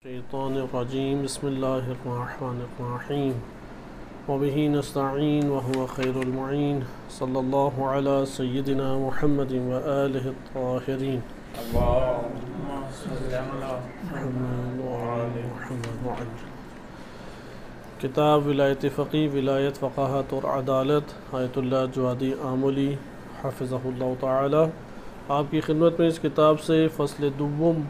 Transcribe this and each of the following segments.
الشیطان الرجیم بسم اللہ الرحمن الرحیم وبہ نستعین وهو خیر المعین صلی اللہ علی سیدنا محمد وآلہ الطاہرین اللہم صلی علی محمد وعلی محمد وعلی کتاب ولایت فقی ولایت فقاہت اور عدالت آیت اللہ جوادی آملی حفظہ اللہ تعالی آپ کی خدمت میں اس کتاب سے فصل دوم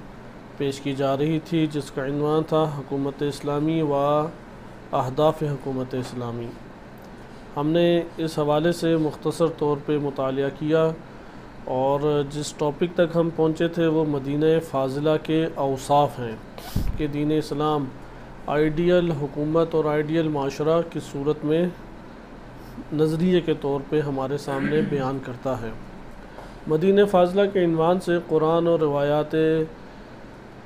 پیش کی جا رہی تھی، جس کا عنوان تھا حکومت اسلامی و اہداف حکومت اسلامی۔ ہم نے اس حوالے سے مختصر طور پہ مطالعہ کیا اور جس ٹاپک تک ہم پہنچے تھے وہ مدینہ فاضلہ کے اوصاف ہیں کہ دین اسلام آئیڈیل حکومت اور آئیڈیل معاشرہ کی صورت میں نظریے کے طور پہ ہمارے سامنے بیان کرتا ہے۔ مدینہ فاضلہ کے عنوان سے قرآن اور روایات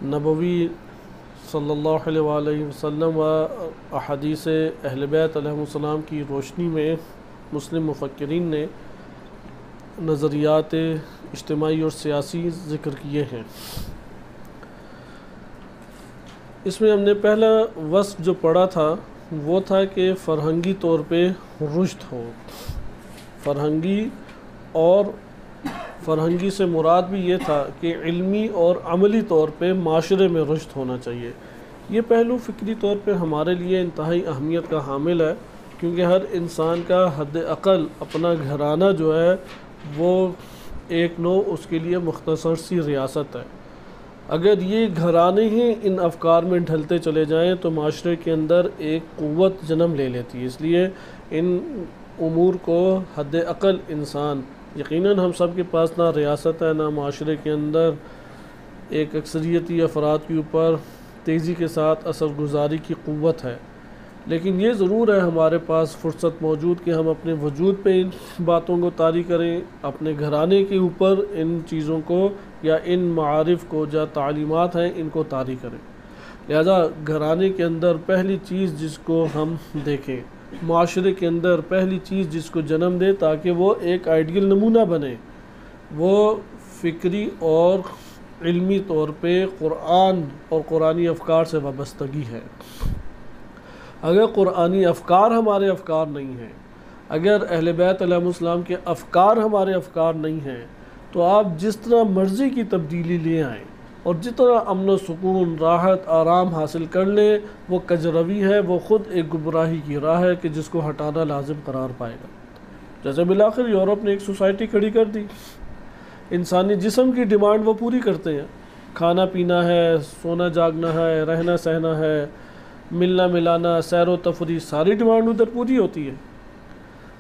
نبوی صلی اللہ علیہ وآلہ وسلم و احادیث اہل بیت علیہ السلام کی روشنی میں مسلم مفکرین نے نظریات اجتماعی اور سیاسی ذکر کیے ہیں۔ اس میں ہم نے پہلا وصف جو پڑھا تھا وہ تھا کہ فرہنگی طور پہ رشد ہو، فرہنگی سے مراد بھی یہ تھا کہ علمی اور عملی طور پہ معاشرے میں رشد ہونا چاہیے۔ یہ پہلو فکری طور پہ ہمارے لیے انتہائی اہمیت کا حامل ہے، کیونکہ ہر انسان کا حد اقل اپنا گھرانہ جو ہے وہ ایک نوع اس کے لیے مختصر سی ریاست ہے۔ اگر یہ گھرانے ہی ان افکار میں ڈھلتے چلے جائیں تو معاشرے کے اندر ایک قوت جنم لے لیتی ہے۔ اس لیے ان امور کو حد اقل انسان، یقیناً ہم سب کے پاس نہ ریاست ہے نہ معاشرے کے اندر ایک اکثریتی افراد کے اوپر تیزی کے ساتھ اثر گزاری کی قوت ہے، لیکن یہ ضرور ہے ہمارے پاس فرصت موجود کہ ہم اپنے وجود پہ ان باتوں کو طاری کریں، اپنے گھرانے کے اوپر ان چیزوں کو یا ان معارف کو جو تعلیمات ہیں ان کو طاری کریں۔ لہذا گھرانے کے اندر پہلی چیز جس کو ہم دیکھیں، معاشرے کے اندر پہلی چیز جس کو جنم دے تاکہ وہ ایک آئیڈیل نمونہ بنے، وہ فکری اور علمی طور پہ قرآن اور قرآنی افکار سے وابستگی ہے۔ اگر قرآنی افکار ہمارے افکار نہیں ہیں، اگر اہل بیت علیہ السلام کے افکار ہمارے افکار نہیں ہیں، تو آپ جس طرح مرضی کی تبدیلی لے آئیں اور جتنا امن و سکون، راحت، آرام حاصل کر لیں، وہ کجروی ہے، وہ خود ایک گمراہی کی راہ ہے کہ جس کو ہٹانا لازم قرار پائے گا۔ جیسے بالآخر یورپ نے ایک سوسائٹی کھڑی کر دی، انسانی جسم کی ڈیمانڈ وہ پوری کرتے ہیں، کھانا پینا ہے، سونا جاگنا ہے، رہنا سہنا ہے، ملنا ملانا، سیر و تفریح، ساری ڈیمانڈ ادھر پوری ہوتی ہے،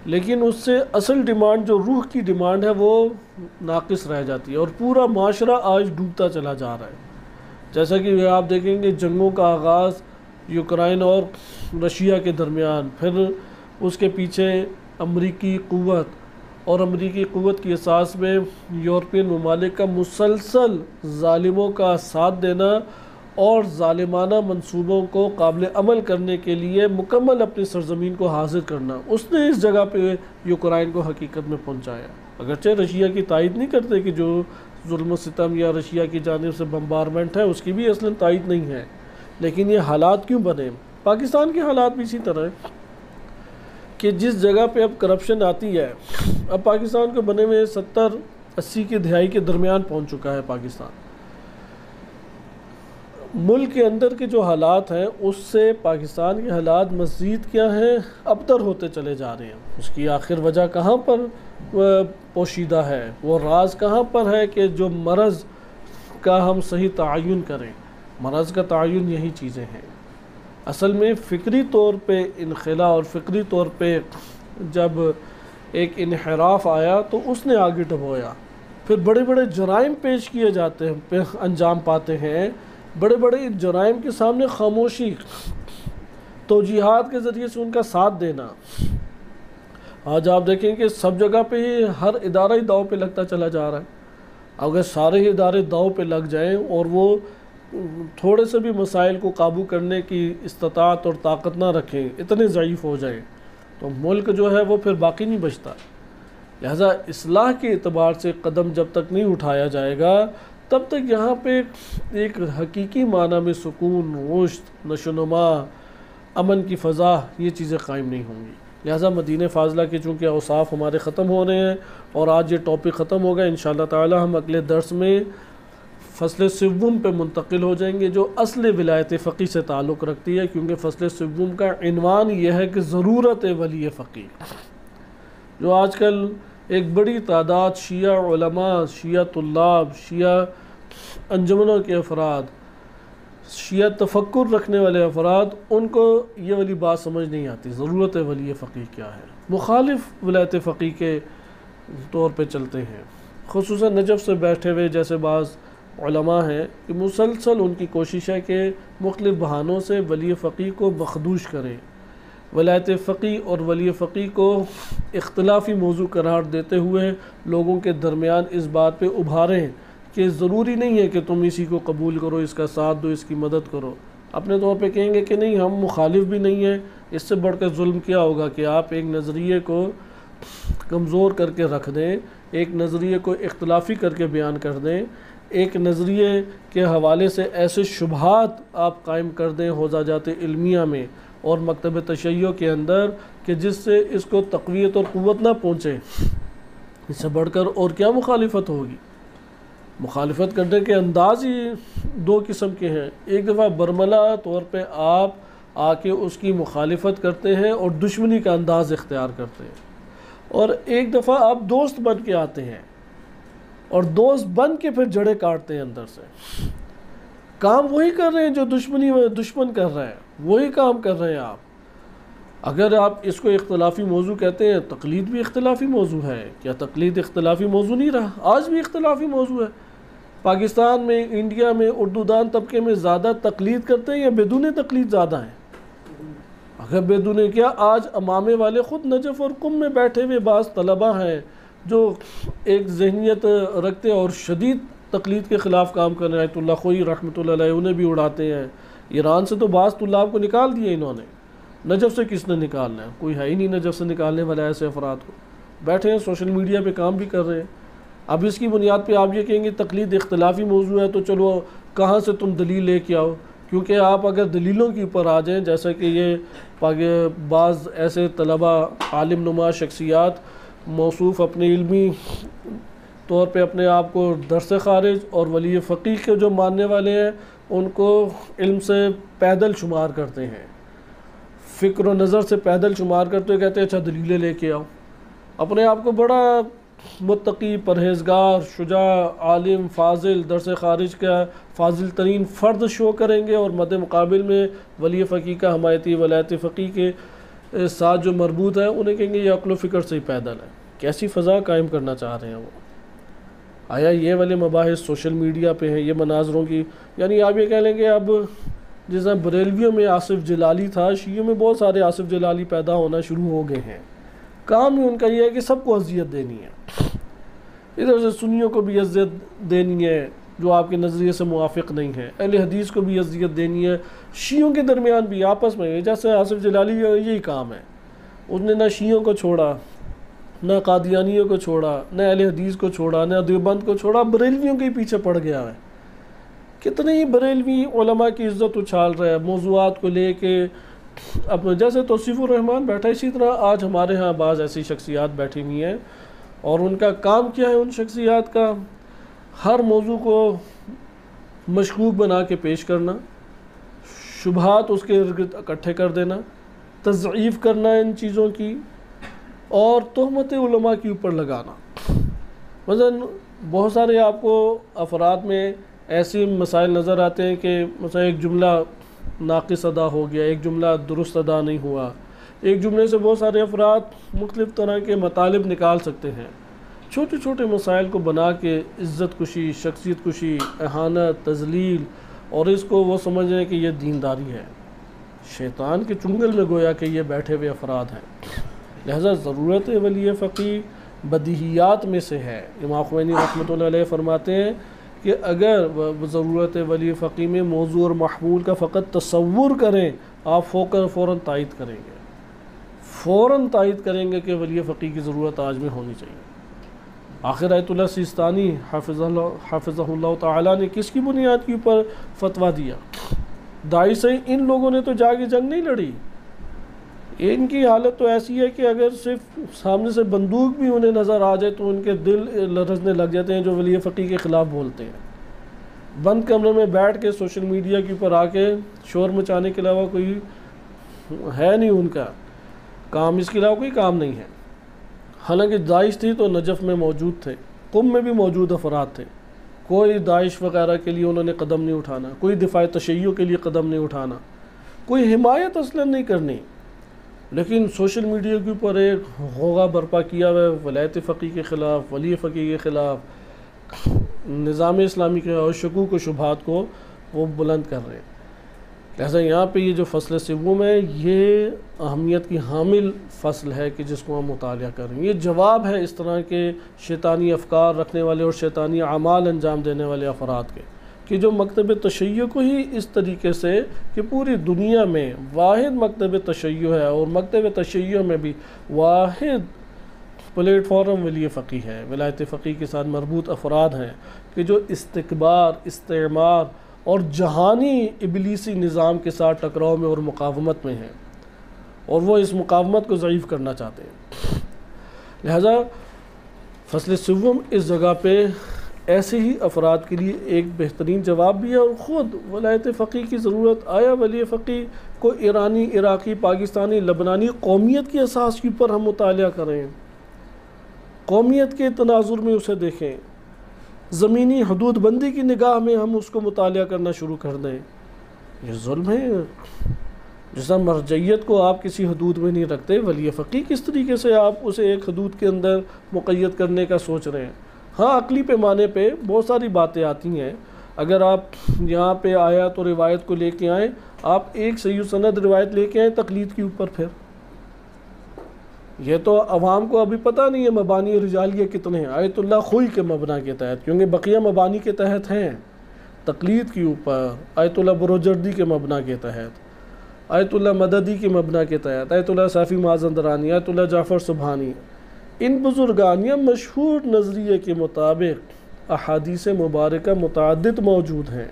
لیکن اس سے اصل ڈیمانڈ جو روح کی ڈیمانڈ ہے وہ ناقص رہ جاتی ہے، اور پورا معاشرہ آج ڈوبتا چلا جا رہا ہے۔ جیسا کہ آپ دیکھیں گے جنگوں کا آغاز یوکرائن اور رشیا کے درمیان، پھر اس کے پیچھے امریکی قوت، اور امریکی قوت کی اساس میں یورپین ممالک کا مسلسل ظالموں کا ساتھ دینا اور ظالمانہ منصوبوں کو قابل عمل کرنے کے لیے مکمل اپنی سرزمین کو حاضر کرنا، اس نے اس جگہ پہ یوکرائن کو حقیقت میں پہنچایا۔ اگرچہ رشیا کی تائید نہیں کرتے کہ جو ظلم و ستم یا رشیا کی جانب سے بمبارمنٹ ہے اس کی بھی اصلاً تائید نہیں ہے، لیکن یہ حالات کیوں بنے؟ پاکستان کے حالات بھی اسی طرح ہے کہ جس جگہ پہ اب کرپشن آتی ہے، اب پاکستان کو بنے ہوئے 70-80 کی دہائی کے درمیان پہنچ چکا ہے پاکستان۔ ملک کے اندر کے جو حالات ہیں اس سے پاکستان کے حالات مزید کیا ہیں، ابتر ہوتے چلے جا رہے ہیں۔ اس کی آخر وجہ کہاں پر پوشیدہ ہے، وہ راز کہاں پر ہے کہ جو مرض کا ہم صحیح تعین کریں؟ مرض کا تعین یہی چیزیں ہیں۔ اصل میں فکری طور پہ انخلا اور فکری طور پہ جب ایک انحراف آیا تو اس نے آگے ڈبویا، پھر بڑے بڑے جرائم پیش کیے جاتے ہیں، انجام پاتے ہیں، بڑے بڑے جرائم کے سامنے خاموشی، توجیہات کے ذریعے سے ان کا ساتھ دینا۔ آج آپ دیکھیں کہ سب جگہ پہ ہر ادارہ ہی داؤ پہ لگتا چلا جا رہا ہے۔ اگر سارے ہی ادارے داؤ پہ لگ جائیں اور وہ تھوڑے سے بھی مسائل کو قابو کرنے کی استطاعت اور طاقت نہ رکھیں، اتنے ضعیف ہو جائیں، تو ملک جو ہے وہ پھر باقی نہیں بچتا۔ لہذا اصلاح کے اعتبار سے قدم جب تک نہیں اٹھایا جائے گا تب تک یہاں پہ ایک حقیقی معنی میں سکون، رشد، نشو و نما، امن کی فضا، یہ چیزیں قائم نہیں ہوں گی۔ لہٰذا مدینہ فاضلہ کے چونکہ اوصاف ہمارے ختم ہو رہے ہیں اور آج یہ ٹاپک ختم ہوگا، انشاءاللہ تعالی ہم اگلے درس میں فصل سوم پہ منتقل ہو جائیں گے، جو اصل ولایت فقی سے تعلق رکھتی ہے، کیونکہ فصل سوم کا عنوان یہ ہے کہ ضرورت ولی فقی۔ جو آج کل ایک بڑی تعداد شیعہ علماء، شیعہ طلاب، شیعہ انجمنوں کے افراد، شیعہ تفکر رکھنے والے افراد، ان کو یہ والی بات سمجھ نہیں آتی ضرورت ولی فقی کیا ہے، مخالف ولایت فقی کے طور پہ چلتے ہیں۔ خصوصاً نجف سے بیٹھے ہوئے جیسے بعض علماء ہیں کہ مسلسل ان کی کوشش ہے کہ مختلف بہانوں سے ولی فقی کو مخدوش کریں، ولایت فقی اور ولی فقی کو اختلافی موضوع قرار دیتے ہوئے لوگوں کے درمیان اس بات پہ ابھاریں کہ ضروری نہیں ہے کہ تم اسی کو قبول کرو، اس کا ساتھ دو، اس کی مدد کرو۔ اپنے طور پہ کہیں گے کہ نہیں، ہم مخالف بھی نہیں ہیں، اس سے بڑھ کر ظلم کیا ہوگا کہ آپ ایک نظریے کو کمزور کر کے رکھ دیں، ایک نظریے کو اختلافی کر کے بیان کر دیں، ایک نظریے کے حوالے سے ایسے شبہات آپ قائم کر دیں حوزہ علمیہ میں اور مکتب تشیع کے اندر کہ جس سے اس کو تقویت اور قوت نہ پہنچے۔ اس سے بڑھ کر اور کیا مخالفت ہوگی؟ مخالفت کرنے کے انداز ہی دو قسم کے ہیں۔ ایک دفعہ برملا طور پہ آپ آ کے اس کی مخالفت کرتے ہیں اور دشمنی کا انداز اختیار کرتے ہیں، اور ایک دفعہ آپ دوست بن کے آتے ہیں اور دوست بن کے پھر جڑے کاٹتے ہیں اندر سے۔ کام وہی کر رہے ہیں جو دشمن کر رہے ہیں، وہی کام کر رہے ہیں آپ۔ اگر آپ اس کو اختلافی موضوع کہتے ہیں، تقلید بھی اختلافی موضوع ہے، کیا تقلید اختلافی موضوع نہیں رہا؟ آج بھی اختلافی موضوع ہے۔ پاکستان میں، انڈیا میں اردو دان طبقے میں زیادہ تقلید کرتے ہیں یا بدون تقلید زیادہ ہیں؟ اگر بدون کیا، آج امامے والے خود نجف اور قم میں بیٹھے ہوئے بعض طلبہ ہیں جو ایک ذہنیت رکھتے اور شدید تقلید کے خلاف کام کر رہے ہیں۔ آیت اللہ خوئی رحمۃ اللہ علیہ انہیں بھی اڑاتے ہیں۔ ایران سے تو بعض طلاب کو نکال دیے انہوں نے، نجف سے کس نے نکالنا ہے؟ کوئی ہے ہی نہیں نجف سے نکالنے والا ایسے افراد کو۔ بیٹھے ہیں سوشل میڈیا پہ کام بھی کر رہے ہیں۔ اب اس کی بنیاد پہ آپ یہ کہیں گے تقلید اختلافی موضوع ہے تو چلو کہاں سے تم دلیل لے کے آؤ، کیونکہ آپ اگر دلیلوں کے اوپر آ جائیں، جیسا کہ یہ بعض ایسے طلبہ عالم نما شخصیات موصوف اپنے علمی طور پہ اپنے آپ کو درس خارج اور ولی فقی کے جو ماننے والے ہیں ان کو علم سے پیدل شمار کرتے ہیں، فکر و نظر سے پیدل شمار کرتے ہوئے کہتے ہیں اچھا دلیلیں لے کے آؤ۔ اپنے آپ کو بڑا متقی، پرہیزگار، شجاع، عالم، فاضل، درس خارج کا فاضل ترین فرد شو کریں گے، اور مد مقابل میں ولی فقی کا حمایتی ولایت فقی کے ساتھ جو مربوط ہے انہیں کہیں گے یہ عقل و فکر سے ہی پیدل ہے۔ کیسی فضا قائم کرنا چاہ رہے ہیں وہ؟ آیا یہ والے مباحث سوشل میڈیا پہ ہیں، یہ مناظروں کی، یعنی آپ یہ کہہ لیں کہ اب جس طرح بریلویوں میں آصف جلالی تھا، شیعوں میں بہت سارے آصف جلالی پیدا ہونا شروع ہو گئے ہیں۔ کام ہی ان کا یہ ہے کہ سب کو اذیت دینی ہے، ادھر سے سنیوں کو بھی اذیت دینی ہے جو آپ کے نظریے سے موافق نہیں ہے، اہل حدیث کو بھی اذیت دینی ہے، شیعوں کے درمیان بھی آپس میں، جیسے آصف جلالی کا یہی کام ہے۔ اس نے نہ شیعوں کو چھوڑا، نہ قادیانیوں کو چھوڑا، نہ اہل حدیث کو چھوڑا، نہ دیوبند کو چھوڑا، بریلویوں کے پیچھے پڑ گیا ہے۔ کتنے ہی بریلوی علماء کی عزت اچھال رہا ہے موضوعات کو لے کے، اب جیسے توصیف الرحمان بیٹھا، اسی طرح آج ہمارے ہاں بعض ایسی شخصیات بیٹھی ہوئی ہیں، اور ان کا کام کیا ہے؟ ان شخصیات کا ہر موضوع کو مشکوک بنا کے پیش کرنا، شبہات اس کے ارد اکٹھے کر دینا، تضعیف کرنا ان چیزوں کی، اور تہمت علماء کے اوپر لگانا۔ مثلا بہت سارے آپ کو افراد میں ایسے مسائل نظر آتے ہیں کہ مثلا ایک جملہ ناقص ادا ہو گیا، ایک جملہ درست ادا نہیں ہوا، ایک جملے سے بہت سارے افراد مختلف طرح کے مطالب نکال سکتے ہیں۔ چھوٹے چھوٹے مسائل کو بنا کے عزت کشی، شخصیت کشی، اہانت، تذلیل، اور اس کو وہ سمجھ رہے ہیں کہ یہ دینداری ہے۔ شیطان کے چنگل میں گویا کہ یہ بیٹھے ہوئے افراد ہیں۔ لہذا ضرورت ولی فقی بدیہیات میں سے ہے۔ امام خمینی رحمۃ اللہ علیہ فرماتے ہیں کہ اگر ضرورت ولی فقی میں موضوع اور محمول کا فقط تصور کریں، آپ فوراً تائید کریں گے، فوراً تائید کریں گے کہ ولی فقی کی ضرورت آج میں ہونی چاہیے۔ آخر آیت اللہ سیستانی حافظہ اللہ تعالیٰ نے کس کی بنیاد کے اوپر فتویٰ دیا؟ داعش سے ان لوگوں نے تو جا کے جنگ نہیں لڑی. ان کی حالت تو ایسی ہے کہ اگر صرف سامنے سے بندوق بھی انہیں نظر آ جائے تو ان کے دل لرزنے لگ جاتے ہیں، جو ولی فقیہ کے خلاف بولتے ہیں. بند کمرے میں بیٹھ کے سوشل میڈیا کے اوپر آ کے شور مچانے کے علاوہ کوئی ہے نہیں ان کا کام، اس کے علاوہ کوئی کام نہیں ہے. حالانکہ داعش تھی تو نجف میں موجود تھے، قم میں بھی موجود افراد تھے. کوئی داعش وغیرہ کے لیے انہوں نے قدم نہیں اٹھانا، کوئی دفاع تشیع کے لیے قدم نہیں اٹھانا، کوئی حمایت اصلا نہیں کرنی. لیکن سوشل میڈیا کے اوپر ایک غوغا برپا کیا ہوا ہے ولایت فقیہ کے خلاف، ولی فقیہ کے خلاف، نظام اسلامی کے اور شکوک و شبہات کو وہ بلند کر رہے ہیں. لہذا یہاں پہ یہ جو فصل سوم ہے یہ اہمیت کی حامل فصل ہے کہ جس کو ہم مطالعہ کریں. یہ جواب ہے اس طرح کے شیطانی افکار رکھنے والے اور شیطانی اعمال انجام دینے والے افراد کے، کہ جو مکتب تشیع کو ہی اس طریقے سے کہ پوری دنیا میں واحد مکتب تشیع ہے اور مکتب تشیع میں بھی واحد پلیٹ فارم ولی فقیہ ہے، ولایت فقیہ کے ساتھ مربوط افراد ہیں کہ جو استکبار، استعمار اور جہانی ابلیسی نظام کے ساتھ ٹکراؤ میں اور مقاومت میں ہیں، اور وہ اس مقاومت کو ضعیف کرنا چاہتے ہیں. لہذا فصل سوم اس جگہ پہ ایسے ہی افراد کے لیے ایک بہترین جواب بھی ہے. اور خود ولایت فقیہ کی ضرورت آیا ولی فقیہ کو ایرانی، عراقی، پاکستانی، لبنانی قومیت کی اساس کے اوپر ہم مطالعہ کریں، قومیت کے تناظر میں اسے دیکھیں، زمینی حدود بندی کی نگاہ میں ہم اس کو مطالعہ کرنا شروع کر دیں. یہ ظلم ہے. جس طرح مرجعیت کو آپ کسی حدود میں نہیں رکھتے، ولی فقیہ کس طریقے سے آپ اسے ایک حدود کے اندر مقید کرنے کا سوچ رہے ہیں؟ ہاں، عقلی پیمانے پہ بہت ساری باتیں آتی ہیں. اگر آپ یہاں پہ آیات اور روایت کو لے کے آئیں، آپ ایک صحیح سند روایت لے کے آئیں تقلید کے اوپر، پھر یہ تو عوام کو ابھی پتہ نہیں ہے مبانی رجالیہ کتنے ہیں آیت اللہ خوئی کے مبنا کے تحت، کیونکہ بقیہ مبانی کے تحت ہیں. تقلید کے اوپر آیت اللہ بروجردی کے مبنا کے تحت، آیت اللہ مددی کے مبنا کے تحت، آیت اللہ صافی مازندرانی، آیت اللہ جعفر سبحانی، ان بزرگان یا مشہور نظریے کے مطابق احادیث مبارکہ متعدد موجود ہیں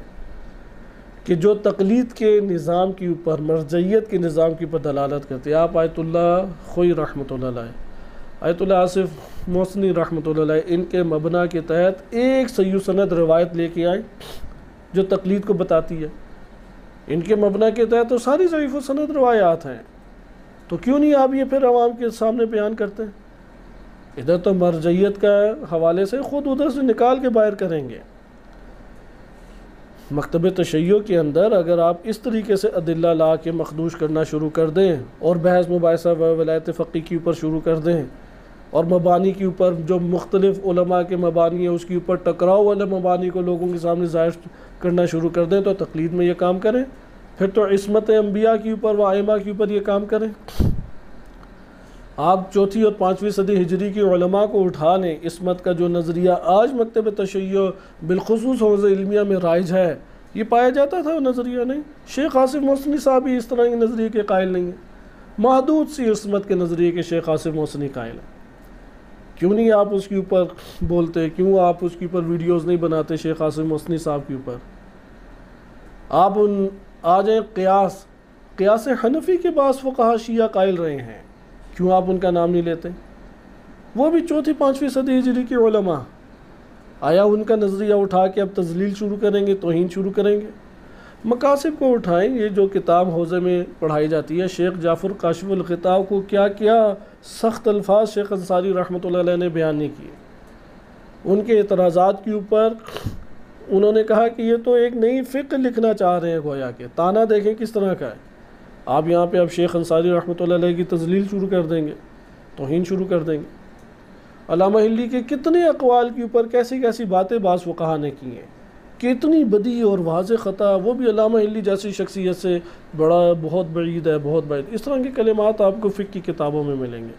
کہ جو تقلید کے نظام کے اوپر، مرجعیت کے نظام کے اوپر دلالت کرتے ہیں. آپ آیت اللہ خوئی رحمۃ اللہ علیہ، آیت اللہ آصف محسنی رحمۃ اللہ علیہ، ان کے مبنا کے تحت ایک صحیح سند روایت لے کے آئیں جو تقلید کو بتاتی ہے. ان کے مبنا کے تحت تو ساری ضعیف و سند روایات ہیں، تو کیوں نہیں آپ یہ پھر عوام کے سامنے بیان کرتے ہیں؟ ادھر تو مرجعیت کا حوالے سے خود ادھر سے نکال کے باہر کریں گے. مکتب تشیع کے اندر اگر آپ اس طریقے سے ادلہ لا کے مخدوش کرنا شروع کر دیں اور بحث مباحثہ ولایت فقیہ کے اوپر شروع کر دیں اور مبانی کے اوپر جو مختلف علماء کے مبانی ہیں اس کے اوپر ٹکراؤ والے مبانی کو لوگوں کے سامنے ظاہر کرنا شروع کر دیں، تو تقلید میں یہ کام کریں. پھر تو عصمت انبیاء کے اوپر و ائمہ کے اوپر یہ کام کریں. آپ چوتھی اور پانچویں صدی ہجری کے علماء کو اٹھا لیں، عصمت کا جو نظریہ آج مکتب تشیع بالخصوص حوزہ علمیہ میں رائج ہے، یہ پایا جاتا تھا وہ نظریہ نہیں. شیخ آصف محسنی صاحب بھی اس طرح کے نظریے کے قائل نہیں ہیں. محدود سی عصمت کے نظریے کے شیخ آصف محسنی قائل ہیں. کیوں نہیں آپ اس کے اوپر بولتے؟ کیوں آپ اس کے اوپر ویڈیوز نہیں بناتے شیخ آصف محسنی صاحب کے اوپر؟ آپ آ جائیں قیاس حنفی کے بعض فقہا شیعہ قائل رہے ہیں، کیوں آپ ان کا نام نہیں لیتے؟ وہ بھی چوتھی پانچویں صدی ہجری کے علماء. آیا ان کا نظریہ اٹھا کے اب تذلیل شروع کریں گے، توہین شروع کریں گے؟ مقاصد کو اٹھائیں. یہ جو کتاب حوزے میں پڑھائی جاتی ہے، شیخ جعفر کاشف الغطاء کو کیا کیا سخت الفاظ شیخ انصاری رحمۃ اللہ علیہ نے بیان نہیں کیے. ان کے اعتراضات کے اوپر انہوں نے کہا کہ یہ تو ایک نئی فقہ لکھنا چاہ رہے ہیں گویا کہ. تانا دیکھیں کس طرح کا ہے. آپ یہاں پہ اب شیخ انصاری رحمۃ اللہ علیہ کی تذلیل شروع کر دیں گے، توہین شروع کر دیں گے. علامہ حلی کے کتنے اقوال کے اوپر کیسی کیسی باتیں بعض فقہا نے کی ہیں، کتنی بدی اور واضح خطا، وہ بھی علامہ حلی جیسی شخصیت سے بہت بعید ہے، بہت بعید. اس طرح کے کلمات آپ کو فقہ کی کتابوں میں ملیں گے.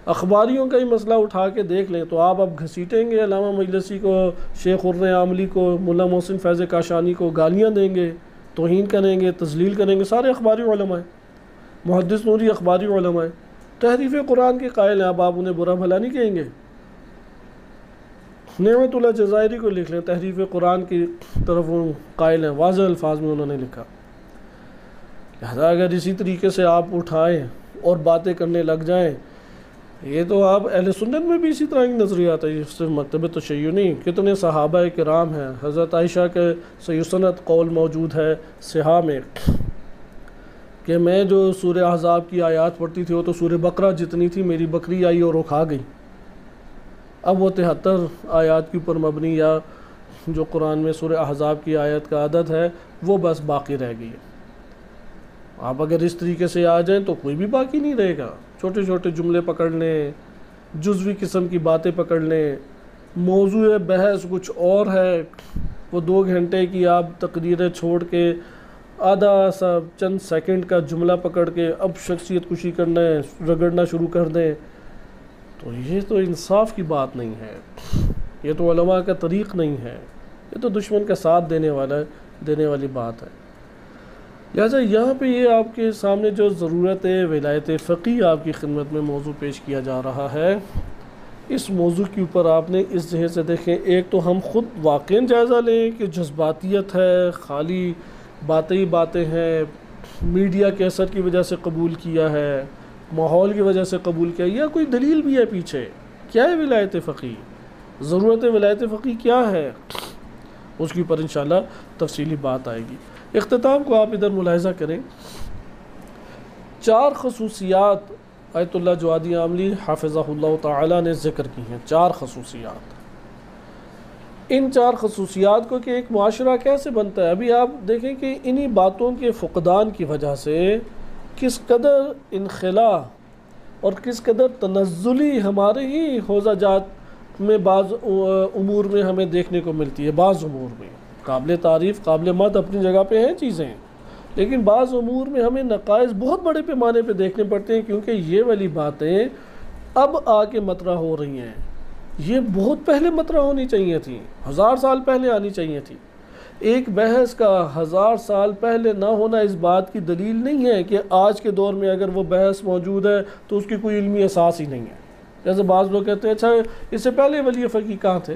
اخباریوں کا ہی مسئلہ اٹھا کے دیکھ لیں تو آپ اب گھسیٹیں گے علامہ مجلسی کو، شیخ خرم عاملی کو، ملا محسن فیض کاشانی کو، گالیاں دیں گے، توہین کریں گے، تذلیل کریں گے. سارے اخباری علماء ہیں. محدث نوری اخباری علماء ہیں، تحریف قرآن کے قائل ہیں. اب آپ انہیں برا بھلا نہیں کہیں گے؟ نعمت اللہ جزائری کو لکھ لیں، تحریف قرآن کی طرف وہ قائل ہیں، واضح الفاظ میں انہوں نے لکھا۔ لہذا اگر اسی طریقے سے آپ اٹھائیں اور باتیں کرنے لگ جائیں، یہ تو آپ اہل سنت میں بھی اسی طرح کی نظریات ہے، اس سے مکتب تشیع نہیں۔ کتنے صحابہ کرام ہیں، حضرت عائشہ کے صحیح سند قول موجود ہے صحاح میں کہ میں جو سورہ احزاب کی آیات پڑھتی تھی وہ تو سورہ بقرہ جتنی تھی، میری بکری آئی اور وہ کھا گئی۔ اب وہ 73 آیات کے اوپر مبنی یا جو قرآن میں سورہ احزاب کی آیت کا عدد ہے وہ بس باقی رہ گئی ہے۔ آپ اگر اس طریقے سے آ جائیں تو کوئی بھی باقی نہیں رہے گا۔ چھوٹے چھوٹے جملے پکڑ لیں، جزوی قسم کی باتیں پکڑ لیں، موضوع بحث کچھ اور ہے، وہ 2 گھنٹے کی آپ تقریریں چھوڑ کے آدھا سا چند سیکنڈ کا جملہ پکڑ کے اب شخصیت کشی کرنا ہے، رگڑنا شروع کر دیں، تو یہ تو انصاف کی بات نہیں ہے، یہ تو علماء کا طریق نہیں ہے، یہ تو دشمن کا ساتھ دینے والی بات ہے۔ لہٰذا یہاں پہ یہ آپ کے سامنے جو ضرورت ولایت فقیہ آپ کی خدمت میں موضوع پیش کیا جا رہا ہے، اس موضوع کے اوپر آپ نے اس جہت سے دیکھیں، ایک تو ہم خود واقعاً جائزہ لیں کہ جذباتیت ہے، خالی باتیں ہی باتیں ہیں، میڈیا کے اثر کی وجہ سے قبول کیا ہے، ماحول کی وجہ سے قبول کیا، یا کوئی دلیل بھی ہے پیچھے؟ کیا ہے ولایت فقیہ؟ ضرورت ولایت فقیہ کیا ہے؟ اس کے اوپر انشاءاللہ تفصیلی بات آئے گی۔ اختتام کو آپ ادھر ملاحظہ کریں، 4 خصوصیات آیت اللہ جوادی عاملی حافظہ اللہ تعالی نے ذکر کی ہیں، 4 خصوصیات۔ ان 4 خصوصیات کو کہ ایک معاشرہ کیسے بنتا ہے، ابھی آپ دیکھیں کہ انہی باتوں کے فقدان کی وجہ سے کس قدر انخلا اور کس قدر تنزلی ہمارے ہی حوزہ جات میں بعض امور میں ہمیں دیکھنے کو ملتی ہے۔ بعض امور میں قابل تعریف، قابل مد اپنی جگہ پہ ہیں چیزیں، لیکن بعض امور میں ہمیں نقائص بہت بڑے پیمانے پہ دیکھنے پڑتے ہیں، کیونکہ یہ والی باتیں اب آ کے مطرح ہو رہی ہیں، یہ بہت پہلے مطرح ہونی چاہیے تھیں، 1000 سال پہلے آنی چاہیے تھی۔ ایک بحث کا 1000 سال پہلے نہ ہونا اس بات کی دلیل نہیں ہے کہ آج کے دور میں اگر وہ بحث موجود ہے تو اس کی کوئی علمی اساس ہی نہیں ہے۔ جیسے بعض لوگ کہتے ہیں اچھا اس سے پہلے ولی فقیہ کہاں تھے،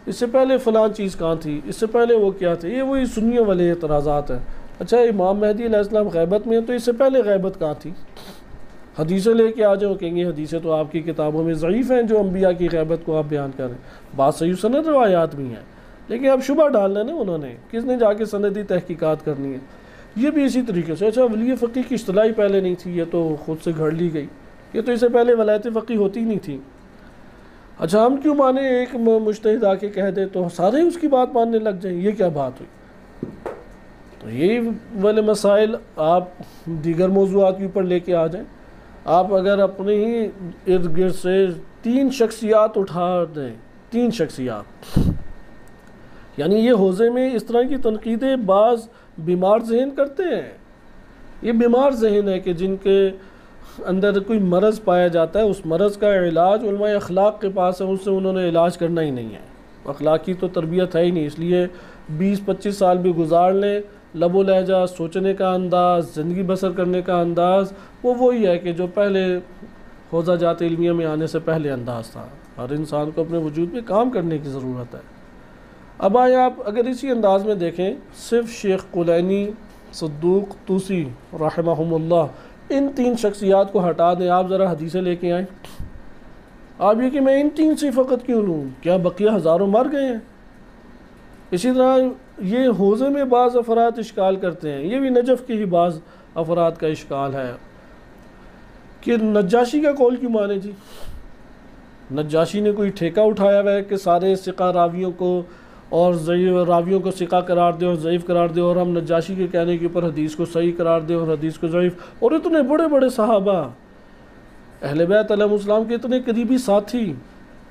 اس سے پہلے فلاں چیز کہاں تھی، اس سے پہلے وہ کیا تھے، یہ وہی سنیوں والے اعتراضات ہیں۔ اچھا امام مہدی علیہ السلام غیبت میں ہیں تو اس سے پہلے غیبت کہاں تھی؟ حدیثیں لے کے آ جاؤ، کہیں گے حدیثیں تو آپ کی کتابوں میں ضعیف ہیں جو انبیاء کی غیبت کو آپ بیان کر رہے ہیں، بعض صحیح سند روایات بھی ہیں، لیکن اب شبہ ڈالنا ہے نا انہوں نے، کس نے جا کے سندی تحقیقات کرنی ہے۔ یہ بھی اسی طریقے سے، اچھا ولی فقیہ کی اصطلاح پہلے نہیں تھی، یہ تو خود سے گھڑ لی گئی، یہ تو اس سے پہلے ولایت فقیہ ہوتی نہیں تھی۔ اچھا ہم کیوں مانیں، ایک مجتہد آ کے کہہ دے تو سارے اس کی بات ماننے لگ جائیں، یہ کیا بات ہوئی؟ تو یہی والے مسائل آپ دیگر موضوعات کے اوپر لے کے آ جائیں۔ آپ اگر اپنے ہی ارد گرد سے 3 شخصیات اٹھا دیں، 3 شخصیات، یعنی یہ حوزے میں اس طرح کی تنقیدیں بعض بیمار ذہن کرتے ہیں، یہ بیمار ذہن ہے کہ جن کے اندر کوئی مرض پایا جاتا ہے، اس مرض کا علاج علماء اخلاق کے پاس ہے، اس سے انہوں نے علاج کرنا ہی نہیں ہے، اخلاقی تو تربیت ہے ہی نہیں، اس لیے 20-25 سال بھی گزار لیں، لب و لہجہ، سوچنے کا انداز، زندگی بسر کرنے کا انداز وہ وہی ہے کہ جو پہلے حوزہ جات علمیہ میں آنے سے پہلے انداز تھا۔ ہر انسان کو اپنے وجود میں کام کرنے کی ضرورت ہے۔ اب آئیں آپ اگر اسی انداز میں دیکھیں، صرف شیخ کلینی، صدوق طوسی رحمہم اللہ، ان 3 شخصیات کو ہٹا دیں، آپ ذرا حدیثیں لے کے آئیں، آپ یہ کہ میں ان 3 سے فقط کیوں لوں، کیا بقیہ ہزاروں مر گئے ہیں؟ اسی طرح یہ حوزے میں بعض افراد اشکال کرتے ہیں، یہ بھی نجف کے ہی بعض افراد کا اشکال ہے کہ نجاشی کا قول کیوں مانے جی؟ نجاشی نے کوئی ٹھیکہ اٹھایا ہوا ہے کہ سارے ثقہ راویوں کو اور ضعیف راویوں کو ثقہ قرار دے اور ضعیف قرار دے، اور ہم نجاشی کے کہنے کے اوپر حدیث کو صحیح قرار دے اور حدیث کو ضعیف؟ اور اتنے بڑے بڑے صحابہ اہل بیت علیہ السلام کے اتنے قریبی ساتھی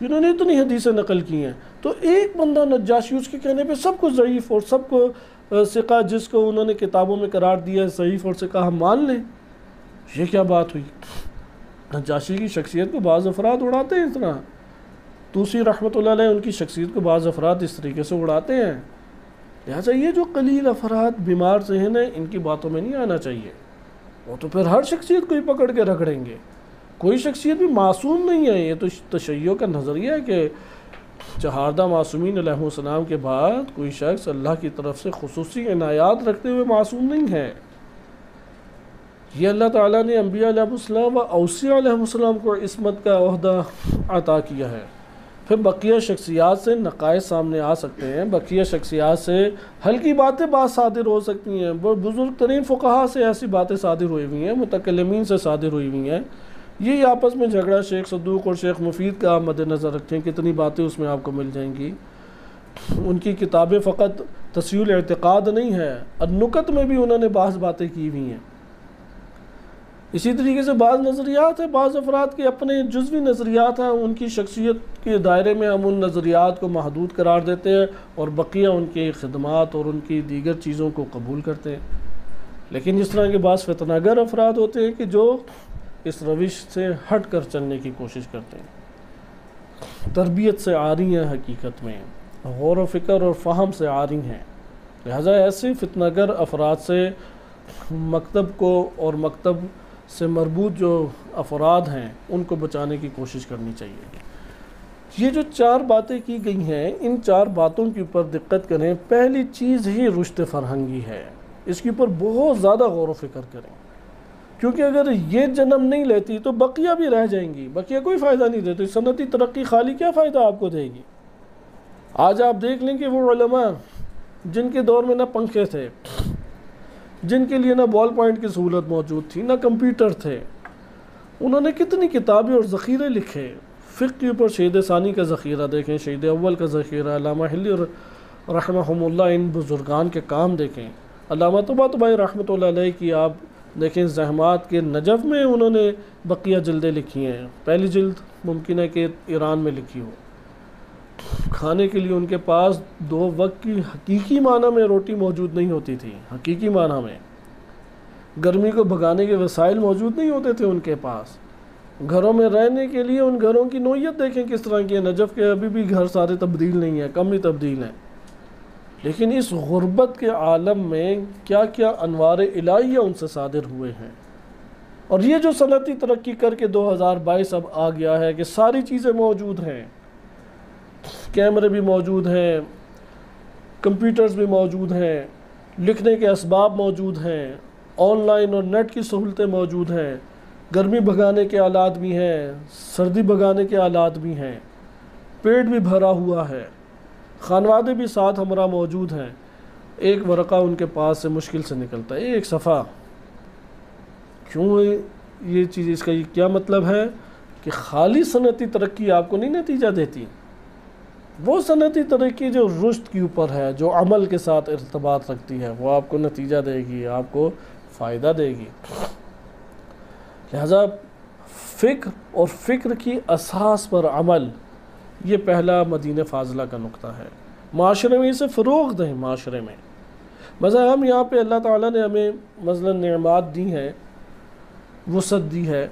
جنہوں نے اتنی حدیثیں نقل کی ہیں، تو ایک بندہ نجاشی اس کے کہنے پہ سب کو ضعیف اور سب کو ثقہ جس کو انہوں نے کتابوں میں قرار دیا ہے ضعیف اور ثقہ ہم مان لیں، یہ کیا بات ہوئی؟ نجاشی کی شخصیت کو بعض افراد اڑاتے ہیں اس طرح، طوسی رحمۃ اللہ علیہ ان کی شخصیت کو بعض افراد اس طریقے سے اڑاتے ہیں۔ لہٰذا یہ جو قلیل افراد بیمار ذہن ہیں ان کی باتوں میں نہیں آنا چاہیے، وہ تو پھر ہر شخصیت کو ہی پکڑ کے رگڑیں گے، کوئی شخصیت بھی معصوم نہیں ہے۔ یہ تو تشیع کا نظریہ ہے کہ چہاردہ معصومین علیہ السلام کے بعد کوئی شخص اللہ کی طرف سے خصوصی عنایات رکھتے ہوئے معصوم نہیں ہے۔ یہ اللہ تعالیٰ نے انبیاء علیہ السلام و اوصیاء علیہ السلام کو عصمت کا عہدہ عطا کیا ہے۔ پھر بقیہ شخصیات سے نقائص سامنے آ سکتے ہیں، بقیہ شخصیات سے ہلکی باتیں صادر ہو سکتی ہیں، بزرگ ترین فقہا سے ایسی باتیں صادر ہوئی ہوئی ہیں، متکلمین سے صادر ہوئی ہوئی ہیں۔ یہ آپس میں جھگڑا شیخ صدوق اور شیخ مفید کا مد نظر رکھیں، کتنی باتیں اس میں آپ کو مل جائیں گی۔ ان کی کتابیں فقط تصحیح الاعتقاد نہیں ہے، النکت میں بھی انہوں نے بعض باتیں کی ہوئی ہیں۔ اسی طریقے سے بعض نظریات ہیں، بعض افراد کے اپنے جزوی نظریات ہیں، ان کی شخصیت کے دائرے میں ہم ان نظریات کو محدود قرار دیتے ہیں اور بقیہ ان کی خدمات اور ان کی دیگر چیزوں کو قبول کرتے ہیں۔ لیکن اس طرح کے بعض فتنہ گر افراد ہوتے ہیں کہ جو اس روش سے ہٹ کر چلنے کی کوشش کرتے ہیں، تربیت سے عاری ہیں، حقیقت میں غور و فکر اور فہم سے عاری ہیں۔ لہذا ایسے فتنہ گر افراد سے مکتب کو اور مکتب سے مربوط جو افراد ہیں ان کو بچانے کی کوشش کرنی چاہیے۔ یہ جو 4 باتیں کی گئی ہیں، ان 4 باتوں کے اوپر دقت کریں۔ پہلی چیز ہی رشد فرہنگی ہے، اس کے اوپر بہت زیادہ غور و فکر کریں، کیونکہ اگر یہ جنم نہیں لیتی تو بقیہ بھی رہ جائیں گی، بقیہ کوئی فائدہ نہیں دیتے۔ صنعتی ترقی خالی کیا فائدہ آپ کو دے گی؟ آج آپ دیکھ لیں کہ وہ علماء جن کے دور میں نہ پنکھے تھے، جن کے لیے نہ بال پوائنٹ کی سہولت موجود تھی، نہ کمپیوٹر تھے، انہوں نے کتنی کتابیں اور ذخیرے لکھے۔ فقہ کے اوپر شہید ثانی کا ذخیرہ دیکھیں، شہید اول کا ذخیرہ، علامہ حلی اور رحمہم اللہ، ان بزرگان کے کام دیکھیں۔ علامہ طباطبائی رحمۃ اللہ علیہ کی آپ دیکھیں، زحمات کے نجف میں انہوں نے بقیہ جلدیں لکھی ہیں۔ پہلی جلد ممکن ہے کہ ایران میں لکھی ہو۔ کھانے کے لیے ان کے پاس 2 وقت کی حقیقی معنی میں روٹی موجود نہیں ہوتی تھی، حقیقی معنی میں گرمی کو بھگانے کے وسائل موجود نہیں ہوتے تھے ان کے پاس۔ گھروں میں رہنے کے لیے ان گھروں کی نوعیت دیکھیں کس طرح کی ہے۔ نجف کے ابھی بھی گھر سارے تبدیل نہیں ہیں، کم ہی تبدیل ہیں، لیکن اس غربت کے عالم میں کیا کیا انوار الہیہ ان سے صادر ہوئے ہیں۔ اور یہ جو صنعتی ترقی کر کے 2022 اب آ گیا ہے کہ ساری چیزیں موجود ہیں، کیمرے بھی موجود ہیں، کمپیوٹرز بھی موجود ہیں، لکھنے کے اسباب موجود ہیں، آن لائن اور نیٹ کی سہولتیں موجود ہیں، گرمی بھگانے کے آلات بھی ہیں، سردی بھگانے کے آلات بھی ہیں، پیٹ بھی بھرا ہوا ہے، خانوادے بھی ساتھ ہمراہ موجود ہیں۔ ایک ورقہ ان کے پاس سے مشکل سے نکلتا ہے، ایک صفحہ۔ کیوں یہ چیز، اس کا یہ کیا مطلب ہے کہ خالی صنعتی ترقی آپ کو نہیں نتیجہ دیتی، وہ صنعتی ترقی جو رشد کے اوپر ہے، جو عمل کے ساتھ ارتباط رکھتی ہے، وہ آپ کو نتیجہ دے گی، آپ کو فائدہ دے گی۔ لہذا فکر اور فکر کی اساس پر عمل، یہ پہلا مدینہ فاضلہ کا نقطہ ہے۔ معاشرے میں اسے فروغ دیں۔ معاشرے میں مثلا ہم یہاں پہ اللہ تعالیٰ نے ہمیں مثلا نعمات دی ہیں، وسعت دی ہے،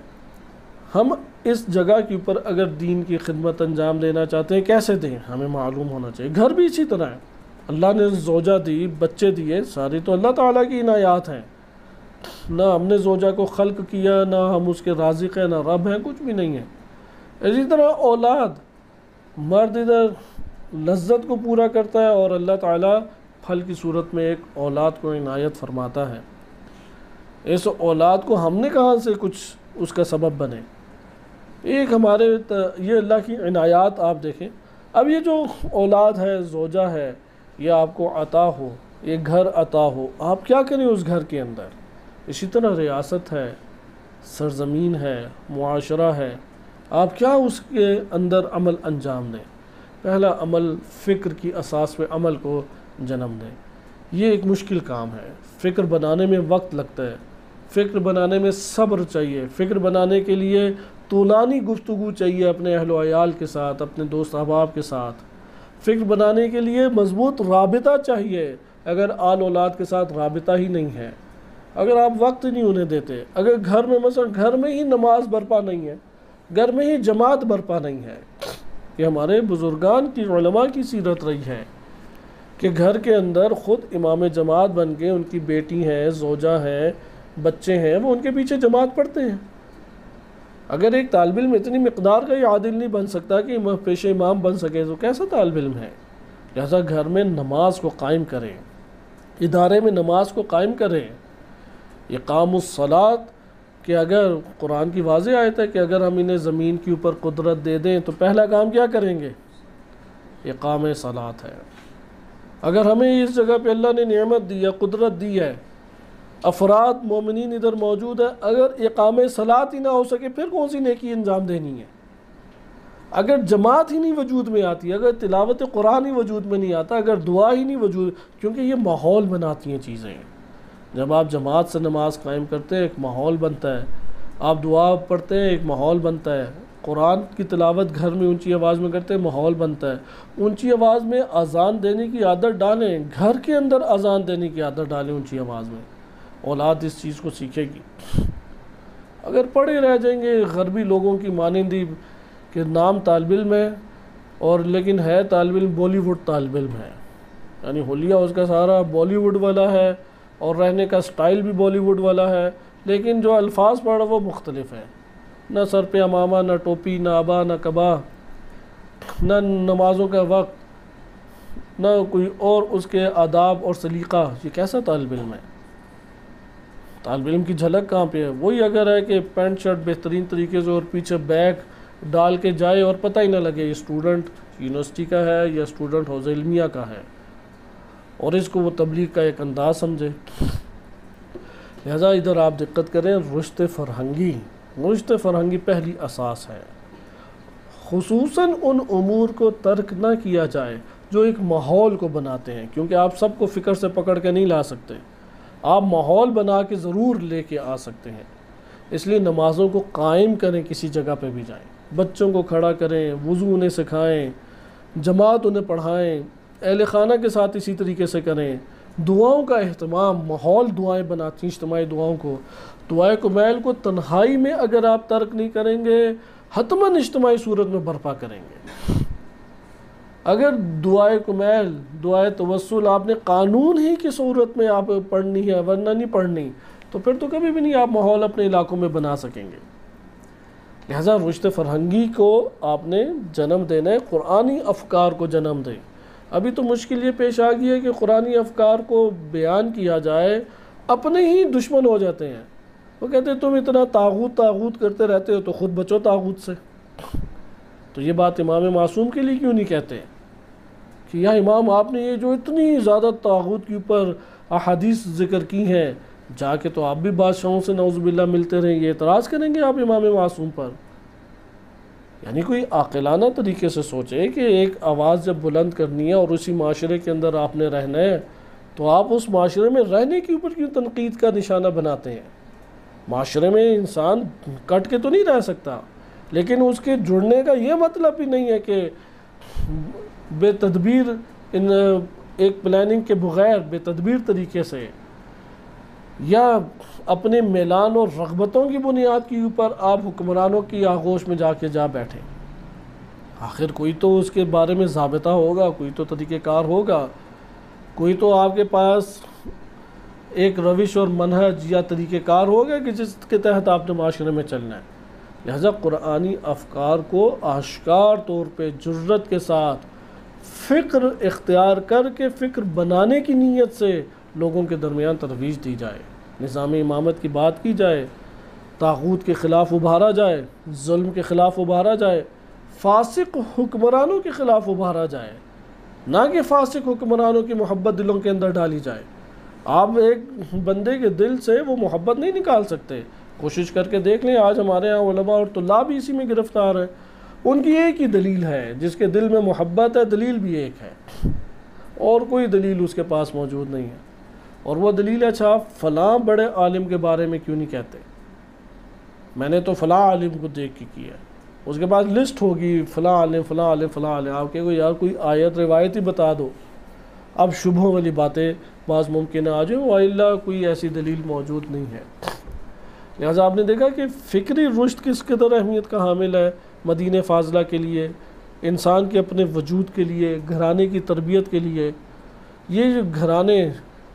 ہم اس جگہ کے اوپر اگر دین کی خدمت انجام دینا چاہتے ہیں، کیسے دیں ہمیں معلوم ہونا چاہیے۔ گھر بھی اسی طرح ہے، اللہ نے زوجہ دی، بچے دیے، ساری تو اللہ تعالیٰ کی عنایات ہیں۔ نہ ہم نے زوجہ کو خلق کیا، نہ ہم اس کے رازق ہیں، نہ رب ہیں، کچھ بھی نہیں ہے۔ اسی طرح اولاد، مرد ادھر لذت کو پورا کرتا ہے اور اللہ تعالیٰ پھل کی صورت میں ایک اولاد کو عنایت فرماتا ہے۔ اس اولاد کو ہم نے کہاں سے کچھ اس کا سبب بنے؟ ایک ہمارے یہ اللہ کی عنایات آپ دیکھیں۔ اب یہ جو اولاد ہے، زوجہ ہے، یہ آپ کو عطا ہو، یہ گھر عطا ہو، آپ کیا کریں اس گھر کے اندر؟ اسی طرح ریاست ہے، سرزمین ہے، معاشرہ ہے، آپ کیا اس کے اندر عمل انجام دیں؟ پہلا عمل فکر کی اساس پہ عمل کو جنم دیں۔ یہ ایک مشکل کام ہے، فکر بنانے میں وقت لگتا ہے، فکر بنانے میں صبر چاہیے، فکر بنانے کے لیے طولانی گفتگو چاہیے اپنے اہل و عیال کے ساتھ، اپنے دوست احباب کے ساتھ۔ فکر بنانے کے لیے مضبوط رابطہ چاہیے۔ اگر آل اولاد کے ساتھ رابطہ ہی نہیں ہے، اگر آپ وقت نہیں انہیں دیتے، اگر گھر میں مثلا گھر میں ہی نماز برپا نہیں ہے، گھر میں ہی جماعت برپا نہیں ہے، یہ ہمارے بزرگان کی، علماء کی سیرت رہی ہے کہ گھر کے اندر خود امام جماعت بن کے ان کی بیٹی ہے، زوجہ ہے، بچے ہیں، وہ ان کے پیچھے جماعت پڑھتے ہیں۔ اگر ایک طالب علم اتنی مقدار کا ہی عادل نہیں بن سکتا کہ پیش امام بن سکے تو کیسا طالب علم ہے؟ لہذا گھر میں نماز کو قائم کریں، ادارے میں نماز کو قائم کریں۔ اقام الصلاۃ کہ اگر قرآن کی واضح آیت ہے کہ اگر ہم انہیں زمین کے اوپر قدرت دے دیں تو پہلا کام کیا کریں گے؟ اقام صلاۃ ہے۔ اگر ہمیں اس جگہ پہ اللہ نے نعمت دی ہے، قدرت دی ہے، افراد مومنین ادھر موجود ہے، اگر اقام صلاۃ ہی نہ ہو سکے پھر کون سی نیکی انجام دینی ہے؟ اگر جماعت ہی نہیں وجود میں آتی، اگر تلاوت قرآن ہی وجود میں نہیں آتا، اگر دعا ہی نہیں وجود، کیونکہ یہ ماحول بناتی ہیں چیزیں۔ جب آپ جماعت سے نماز قائم کرتے ہیں ایک ماحول بنتا ہے، آپ دعا پڑھتے ہیں ایک ماحول بنتا ہے، قرآن کی تلاوت گھر میں اونچی آواز میں کرتے ہیں ماحول بنتا ہے، اونچی آواز میں اذان دینے کی عادت ڈالیں، گھر کے اندر اذان دینے کی عادت ڈالیں اونچی آواز میں، اولاد اس چیز کو سیکھے گی۔ اگر پڑھے رہ جائیں گے غربی لوگوں کی مانندی کہ نام طالب علم ہے اور لیکن ہے طالب علم بالی ووڈ طالب علم ہے، یعنی حلیہ اس کا سارا بالی ووڈ والا ہے اور رہنے کا سٹائل بھی بالی ووڈ والا ہے، لیکن جو الفاظ پڑھا وہ مختلف ہے، نہ سر پہ امامہ، نہ ٹوپی، نہ ابا، نہ کبا، نہ نمازوں کا وقت، نہ کوئی اور اس کے آداب اور سلیقہ۔ یہ کیسا طالب علم ہے؟ طالب علم کی جھلک کہاں پہ ہے؟ وہی اگر ہے کہ پینٹ شرٹ بہترین طریقے سے اور پیچھے بیگ ڈال کے جائے اور پتہ ہی نہ لگے یہ اسٹوڈنٹ یونیورسٹی کا ہے یا اسٹوڈنٹ حوزہ علمیہ کا ہے، اور اس کو وہ تبلیغ کا ایک انداز سمجھے۔ لہذا ادھر آپ دقت کریں، رشد فرہنگی پہلی اساس ہے، خصوصاً ان امور کو ترک نہ کیا جائے جو ایک ماحول کو بناتے ہیں، کیونکہ آپ سب کو فکر سے پکڑ کے نہیں لا سکتے، آپ ماحول بنا کے ضرور لے کے آ سکتے ہیں۔ اس لیے نمازوں کو قائم کریں، کسی جگہ پہ بھی جائیں، بچوں کو کھڑا کریں، وضو انہیں سکھائیں، جماعت انہیں پڑھائیں، اہل خانہ کے ساتھ اسی طریقے سے کریں، دعاؤں کا اہتمام، ماحول دعائیں بناتی ہیں اجتماعی دعاؤں کو۔ دعائے کمیل کو تنہائی میں اگر آپ ترک نہیں کریں گے حتماً اجتماعی صورت میں برپا کریں گے۔ اگر دعائے کمیل، دعائے توسل آپ نے قانون ہی کی صورت میں آپ پڑھنی ہے ورنہ نہیں پڑھنی تو پھر تو کبھی بھی نہیں آپ ماحول اپنے علاقوں میں بنا سکیں گے۔ لہذا رشد فرہنگی کو آپ نے جنم دینا ہے، قرآنی افکار کو جنم دیں۔ ابھی تو مشکل یہ پیش آ گئی ہے کہ قرآنی افکار کو بیان کیا جائے، اپنے ہی دشمن ہو جاتے ہیں، وہ کہتے ہیں تم اتنا طاغوت کرتے رہتے ہو تو خود بچو طاغوت سے۔ تو یہ بات امام معصوم کے لیے کیوں نہیں کہتے کہ یا امام آپ نے یہ جو اتنی زیادہ طاغوت کے اوپر احادیث ذکر کی ہیں، جا کے تو آپ بھی بادشاہوں سے نعوذ باللہ ملتے رہیں، یہ اعتراض کریں گے آپ امام معصوم پر؟ یعنی کوئی عاقلانہ طریقے سے سوچے کہ ایک آواز جب بلند کرنی ہے اور اسی معاشرے کے اندر آپ نے رہنا ہے تو آپ اس معاشرے میں رہنے کے اوپر کیوں تنقید کا نشانہ بناتے ہیں؟ معاشرے میں انسان کٹ کے تو نہیں رہ سکتا، لیکن اس کے جڑنے کا یہ مطلب بھی نہیں ہے کہ بے تدبیر ایک پلاننگ کے بغیر بے تدبیر طریقے سے یا اپنے میلان اور رغبتوں کی بنیاد کے اوپر آپ حکمرانوں کی آغوش میں جا بیٹھیں۔ آخر کوئی تو اس کے بارے میں ضابطہ ہوگا، کوئی تو طریقہ کار ہوگا، کوئی تو آپ کے پاس ایک روش اور منہج یا طریقہ کار ہوگا کہ جس کے تحت آپ نے معاشرے میں چلنا ہے۔ لہذا قرآنی افکار کو آشکار طور پہ جرت کے ساتھ فکر اختیار کر کے فکر بنانے کی نیت سے لوگوں کے درمیان ترویج دی جائے، نظام امامت کی بات کی جائے، طاغوت کے خلاف ابھارا جائے، ظلم کے خلاف ابھارا جائے، فاسق حکمرانوں کے خلاف ابھارا جائے، نہ کہ فاسق حکمرانوں کی محبت دلوں کے اندر ڈالی جائے۔ آپ ایک بندے کے دل سے وہ محبت نہیں نکال سکتے، کوشش کر کے دیکھ لیں، آج ہمارے ہاں علماء اور طلاب بھی اسی میں گرفتار ہیں، ان کی ایک ہی دلیل ہے، جس کے دل میں محبت ہے دلیل بھی ایک ہے، اور کوئی دلیل اس کے پاس موجود نہیں ہے، اور وہ دلیل اچھا آپ فلاں بڑے عالم کے بارے میں کیوں نہیں کہتے؟ میں نے تو فلاں عالم کو دیکھ کے کیا، اس کے بعد لسٹ ہوگی فلاں عالم فلاں عالم فلاں عالم، آپ کہو یار کوئی آیت روایت ہی بتا دو۔ اب شبہوں والی باتیں بعض ممکن آ جائیں، وَإِلَّا کوئی ایسی دلیل موجود نہیں ہے۔ لہٰذا آپ نے دیکھا کہ فکری رشد کس قدر اہمیت کا حامل ہے مدینہ فاضلہ کے لیے، انسان کے اپنے وجود کے لیے، گھرانے کی تربیت کے لیے۔ یہ جو گھرانے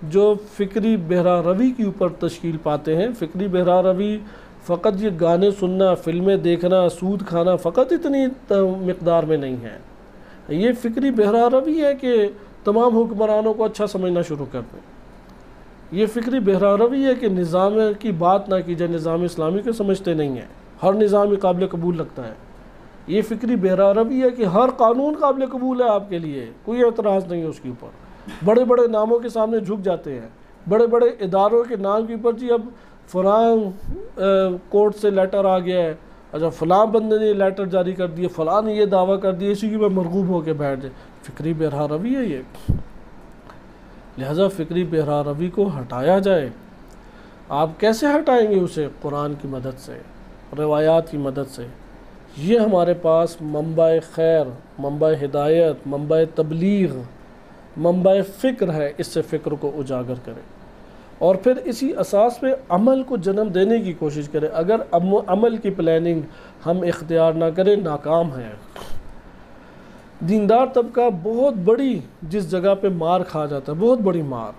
جو فکری بہرہ روی کے اوپر تشکیل پاتے ہیں، فکری بہرہ روی فقط یہ گانے سننا، فلمیں دیکھنا، سود کھانا فقط اتنی مقدار میں نہیں ہے۔ یہ فکری بہرا روی ہے کہ تمام حکمرانوں کو اچھا سمجھنا شروع کر دیں۔ یہ فکری بہرا روی ہے کہ نظام کی بات نہ کی جائے، نظام اسلامی کو سمجھتے نہیں ہیں، ہر نظام قابل قبول لگتا ہے۔ یہ فکری بہرا روی ہے کہ ہر قانون قابل قبول ہے آپ کے لیے، کوئی اعتراض نہیں ہے اس کے اوپر، بڑے بڑے ناموں کے سامنے جھک جاتے ہیں، بڑے بڑے اداروں کے نام کے اوپر جی اب فلاں کورٹ سے لیٹر آ گیا ہے، اچھا فلاں بندے نے لیٹر جاری کر دیا، فلاں نے یہ دعویٰ کر دیا، اسی کی میں مرغوب ہو کے بیٹھ جائے۔ فکری بہرا روی ہے یہ۔ لہذا فکری بہرا روی کو ہٹایا جائے۔ آپ کیسے ہٹائیں گے اسے؟ قرآن کی مدد سے، روایات کی مدد سے۔ یہ ہمارے پاس منبع خیر، منبع ہدایت، منبع تبلیغ، منبع فکر ہے، اس سے فکر کو اجاگر کریں اور پھر اسی اساس پہ عمل کو جنم دینے کی کوشش کریں۔ اگر عمل کی پلاننگ ہم اختیار نہ کریں، ناکام ہے۔ دیندار طبقہ بہت بڑی جس جگہ پہ مار کھا جاتا ہے، بہت بڑی مار،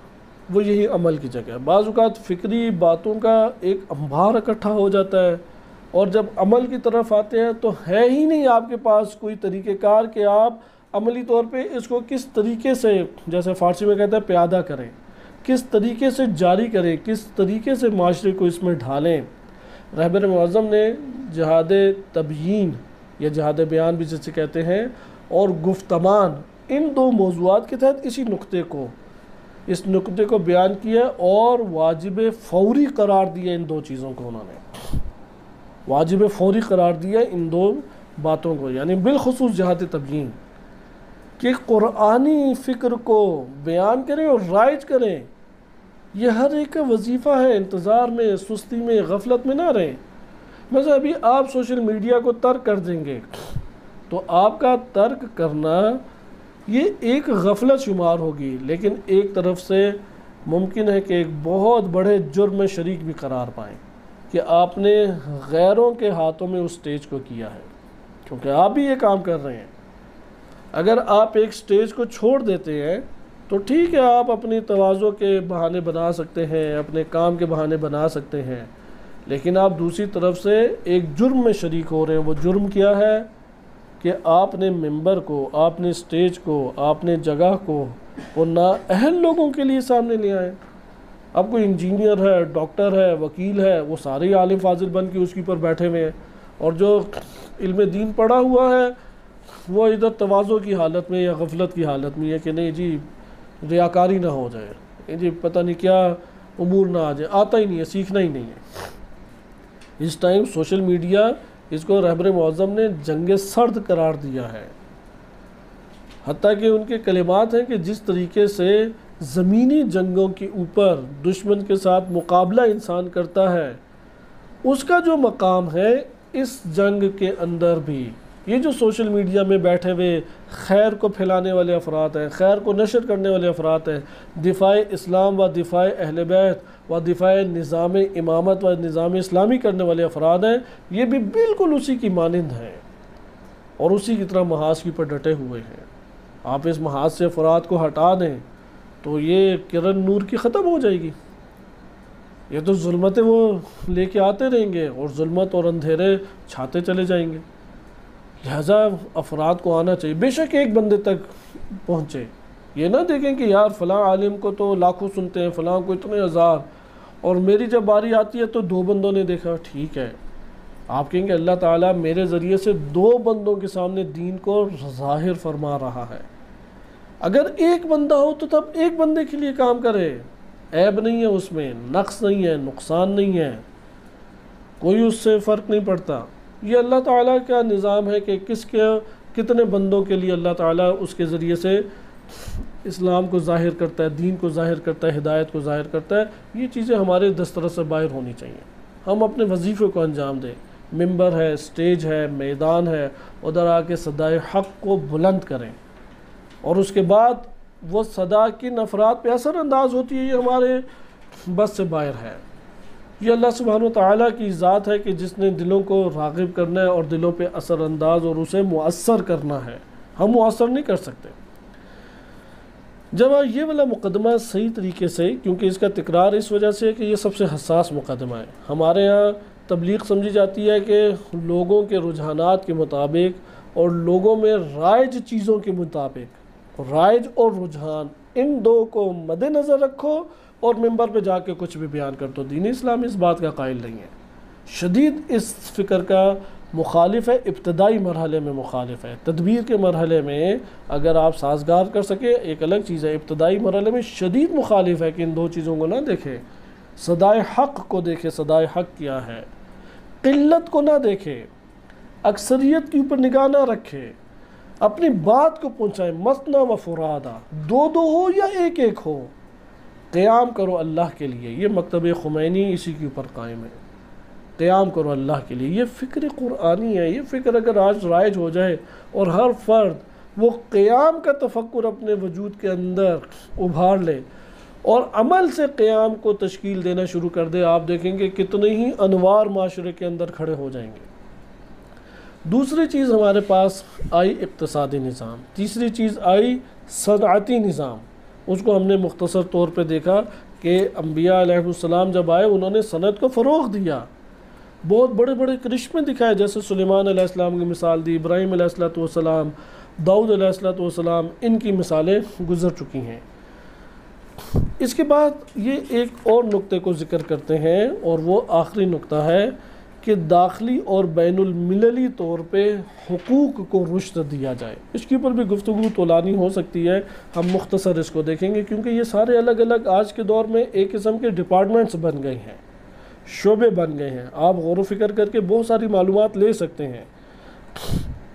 وہ یہی عمل کی جگہ ہے۔ بعض اوقات فکری باتوں کا ایک انبار اکٹھا ہو جاتا ہے اور جب عمل کی طرف آتے ہیں تو ہے ہی نہیں آپ کے پاس کوئی طریقہ کار کہ آپ عملی طور پہ اس کو کس طریقے سے، جیسے فارسی میں کہتے ہیں، پیادہ کریں، کس طریقے سے جاری کریں، کس طریقے سے معاشرے کو اس میں ڈھالیں۔ رہبر معظم نے جہاد تبیین یا جہاد بیان بھی جسے کہتے ہیں اور گفتمان، ان دو موضوعات کے تحت اس نقطے کو بیان کیا اور واجب فوری قرار دیا۔ ان دو چیزوں کو انہوں نے واجب فوری قرار دیا، ان دو باتوں کو، یعنی بالخصوص جہاد تبیین، کہ قرآنی فکر کو بیان کریں اور رائج کریں۔ یہ ہر ایک کا وظیفہ ہے، انتظار میں، سستی میں، غفلت میں نہ رہیں۔ مثلا ابھی آپ سوشل میڈیا کو ترک کر دیں گے تو آپ کا ترک کرنا یہ ایک غفلت شمار ہوگی، لیکن ایک طرف سے ممکن ہے کہ ایک بہت بڑے جرم میں شریک بھی قرار پائیں کہ آپ نے غیروں کے ہاتھوں میں اس سٹیج کو کیا ہے، کیونکہ آپ بھی یہ کام کر رہے ہیں۔ اگر آپ ایک سٹیج کو چھوڑ دیتے ہیں تو ٹھیک ہے، آپ اپنی تواضع کے بہانے بنا سکتے ہیں، اپنے کام کے بہانے بنا سکتے ہیں، لیکن آپ دوسری طرف سے ایک جرم میں شریک ہو رہے ہیں۔ وہ جرم کیا ہے کہ آپ نے ممبر کو، آپ نے سٹیج کو، آپ نے جگہ کو وہ نااہل لوگوں کے لیے سامنے لے آئے۔ اب کوئی انجینئر ہے، ڈاکٹر ہے، وکیل ہے، وہ سارے عالم فاضل بن کے اس کے اوپر بیٹھے ہوئے ہیں، اور جو علم دین پڑھا ہوا ہے وہ ادھر تواضع کی حالت میں یا غفلت کی حالت میں ہے کہ نہیں جی ریاکاری نہ ہو جائے، جی پتہ نہیں کیا امور نہ آ جائے، آتا ہی نہیں ہے، سیکھنا ہی نہیں ہے۔ اس ٹائم سوشل میڈیا، اس کو رہبر معظم نے جنگ سرد قرار دیا ہے، حتیٰ کہ ان کے کلمات ہیں کہ جس طریقے سے زمینی جنگوں کے اوپر دشمن کے ساتھ مقابلہ انسان کرتا ہے، اس کا جو مقام ہے اس جنگ کے اندر بھی یہ جو سوشل میڈیا میں بیٹھے ہوئے خیر کو پھیلانے والے افراد ہیں، خیر کو نشر کرنے والے افراد ہیں، دفاع اسلام و دفاع اہل بیت و دفاع نظام امامت و نظام اسلامی کرنے والے افراد ہیں، یہ بھی بالکل اسی کی مانند ہیں اور اسی کی طرح محاذ کی پر ڈٹے ہوئے ہیں۔ آپ اس محاذ سے افراد کو ہٹا دیں تو یہ کرن نور کی ختم ہو جائے گی۔ یہ تو ظلمتیں وہ لے کے آتے رہیں گے اور ظلمت اور اندھیرے چھاتے چلے جائیں گے۔ لہذا افراد کو آنا چاہیے، بے شک ایک بندے تک پہنچے، یہ نہ دیکھیں کہ یار فلاں عالم کو تو لاکھوں سنتے ہیں، فلاں کو اتنے ہزار، اور میری جب باری آتی ہے تو 2 بندوں نے دیکھا۔ ٹھیک ہے، آپ کہیں گے اللہ تعالیٰ میرے ذریعے سے 2 بندوں کے سامنے دین کو ظاہر فرما رہا ہے۔ اگر ایک بندہ ہو تو تب ایک بندے کے لیے کام کرے، عیب نہیں ہے اس میں، نقص نہیں ہے، نقصان نہیں ہے، کوئی اس سے فرق نہیں پڑتا۔ یہ اللہ تعالیٰ کا نظام ہے کہ کتنے بندوں کے لیے اللہ تعالیٰ اس کے ذریعے سے اسلام کو ظاہر کرتا ہے، دین کو ظاہر کرتا ہے، ہدایت کو ظاہر کرتا ہے۔ یہ چیزیں ہمارے دسترس سے باہر ہونی چاہیے، ہم اپنے وظیفے کو انجام دیں۔ ممبر ہے، سٹیج ہے، میدان ہے، ادھر آ کے صدائے حق کو بلند کریں، اور اس کے بعد وہ صدا کن افراد پہ اثر انداز ہوتی ہے، یہ ہمارے بس سے باہر ہے۔ یہ اللہ سبحانہ وتعالیٰ کی ذات ہے کہ جس نے دلوں کو راغب کرنا ہے اور دلوں پہ اثر انداز اور اسے مؤثر کرنا ہے، ہم مؤثر نہیں کر سکتے۔ جب یہ والا مقدمہ صحیح طریقے سے، کیونکہ اس کا تکرار اس وجہ سے ہے کہ یہ سب سے حساس مقدمہ ہے، ہمارے ہاں تبلیغ سمجھی جاتی ہے کہ لوگوں کے رجحانات کے مطابق اور لوگوں میں رائج چیزوں کے مطابق، رائج اور رجحان ان دو کو مد نظر رکھو اور منبر پہ جا کے کچھ بھی بیان کر دو۔ دین اسلام اس بات کا قائل نہیں ہے، شدید اس فکر کا مخالف ہے، ابتدائی مرحلے میں مخالف ہے۔ تدبیر کے مرحلے میں اگر آپ سازگار کر سکے ایک الگ چیز ہے، ابتدائی مرحلے میں شدید مخالف ہے کہ ان دو چیزوں کو نہ دیکھے، صدائے حق کو دیکھے، صدائے حق کیا ہے، قلت کو نہ دیکھے، اکثریت کے اوپر نگاہ نہ رکھے، اپنی بات کو پہنچائے، مثنی و فرادہ، دو دو ہو یا ایک ایک ہو، قیام کرو اللہ کے لیے۔ یہ مکتب خمینی اسی کے اوپر قائم ہے، قیام کرو اللہ کے لیے۔ یہ فکر قرآنی ہے، یہ فکر اگر آج رائج ہو جائے اور ہر فرد وہ قیام کا تفکر اپنے وجود کے اندر ابھار لے اور عمل سے قیام کو تشکیل دینا شروع کر دے، آپ دیکھیں گے کتنے ہی انوار معاشرے کے اندر کھڑے ہو جائیں گے۔ دوسری چیز ہمارے پاس آئی اقتصادی نظام، تیسری چیز آئی صنعتی نظام۔ اس کو ہم نے مختصر طور پہ دیکھا کہ انبیاء علیہ السلام جب آئے انہوں نے صنعت کو فروغ دیا، بہت بڑے بڑے کرشمے دکھائے، جیسے سلیمان علیہ السلام کی مثال دی، ابراہیم علیہ السلام، داؤد علیہ السلام، ان کی مثالیں گزر چکی ہیں۔ اس کے بعد یہ ایک اور نقطے کو ذکر کرتے ہیں اور وہ آخری نقطہ ہے کہ داخلی اور بین المللی طور پہ حقوق کو رشد دیا جائے۔ اس کے اوپر بھی گفتگو طولانی ہو سکتی ہے، ہم مختصر اس کو دیکھیں گے کیونکہ یہ سارے الگ الگ آج کے دور میں ایک قسم کے ڈپارٹمنٹس بن گئے ہیں، شعبے بن گئے ہیں۔ آپ غور و فکر کر کے بہت ساری معلومات لے سکتے ہیں۔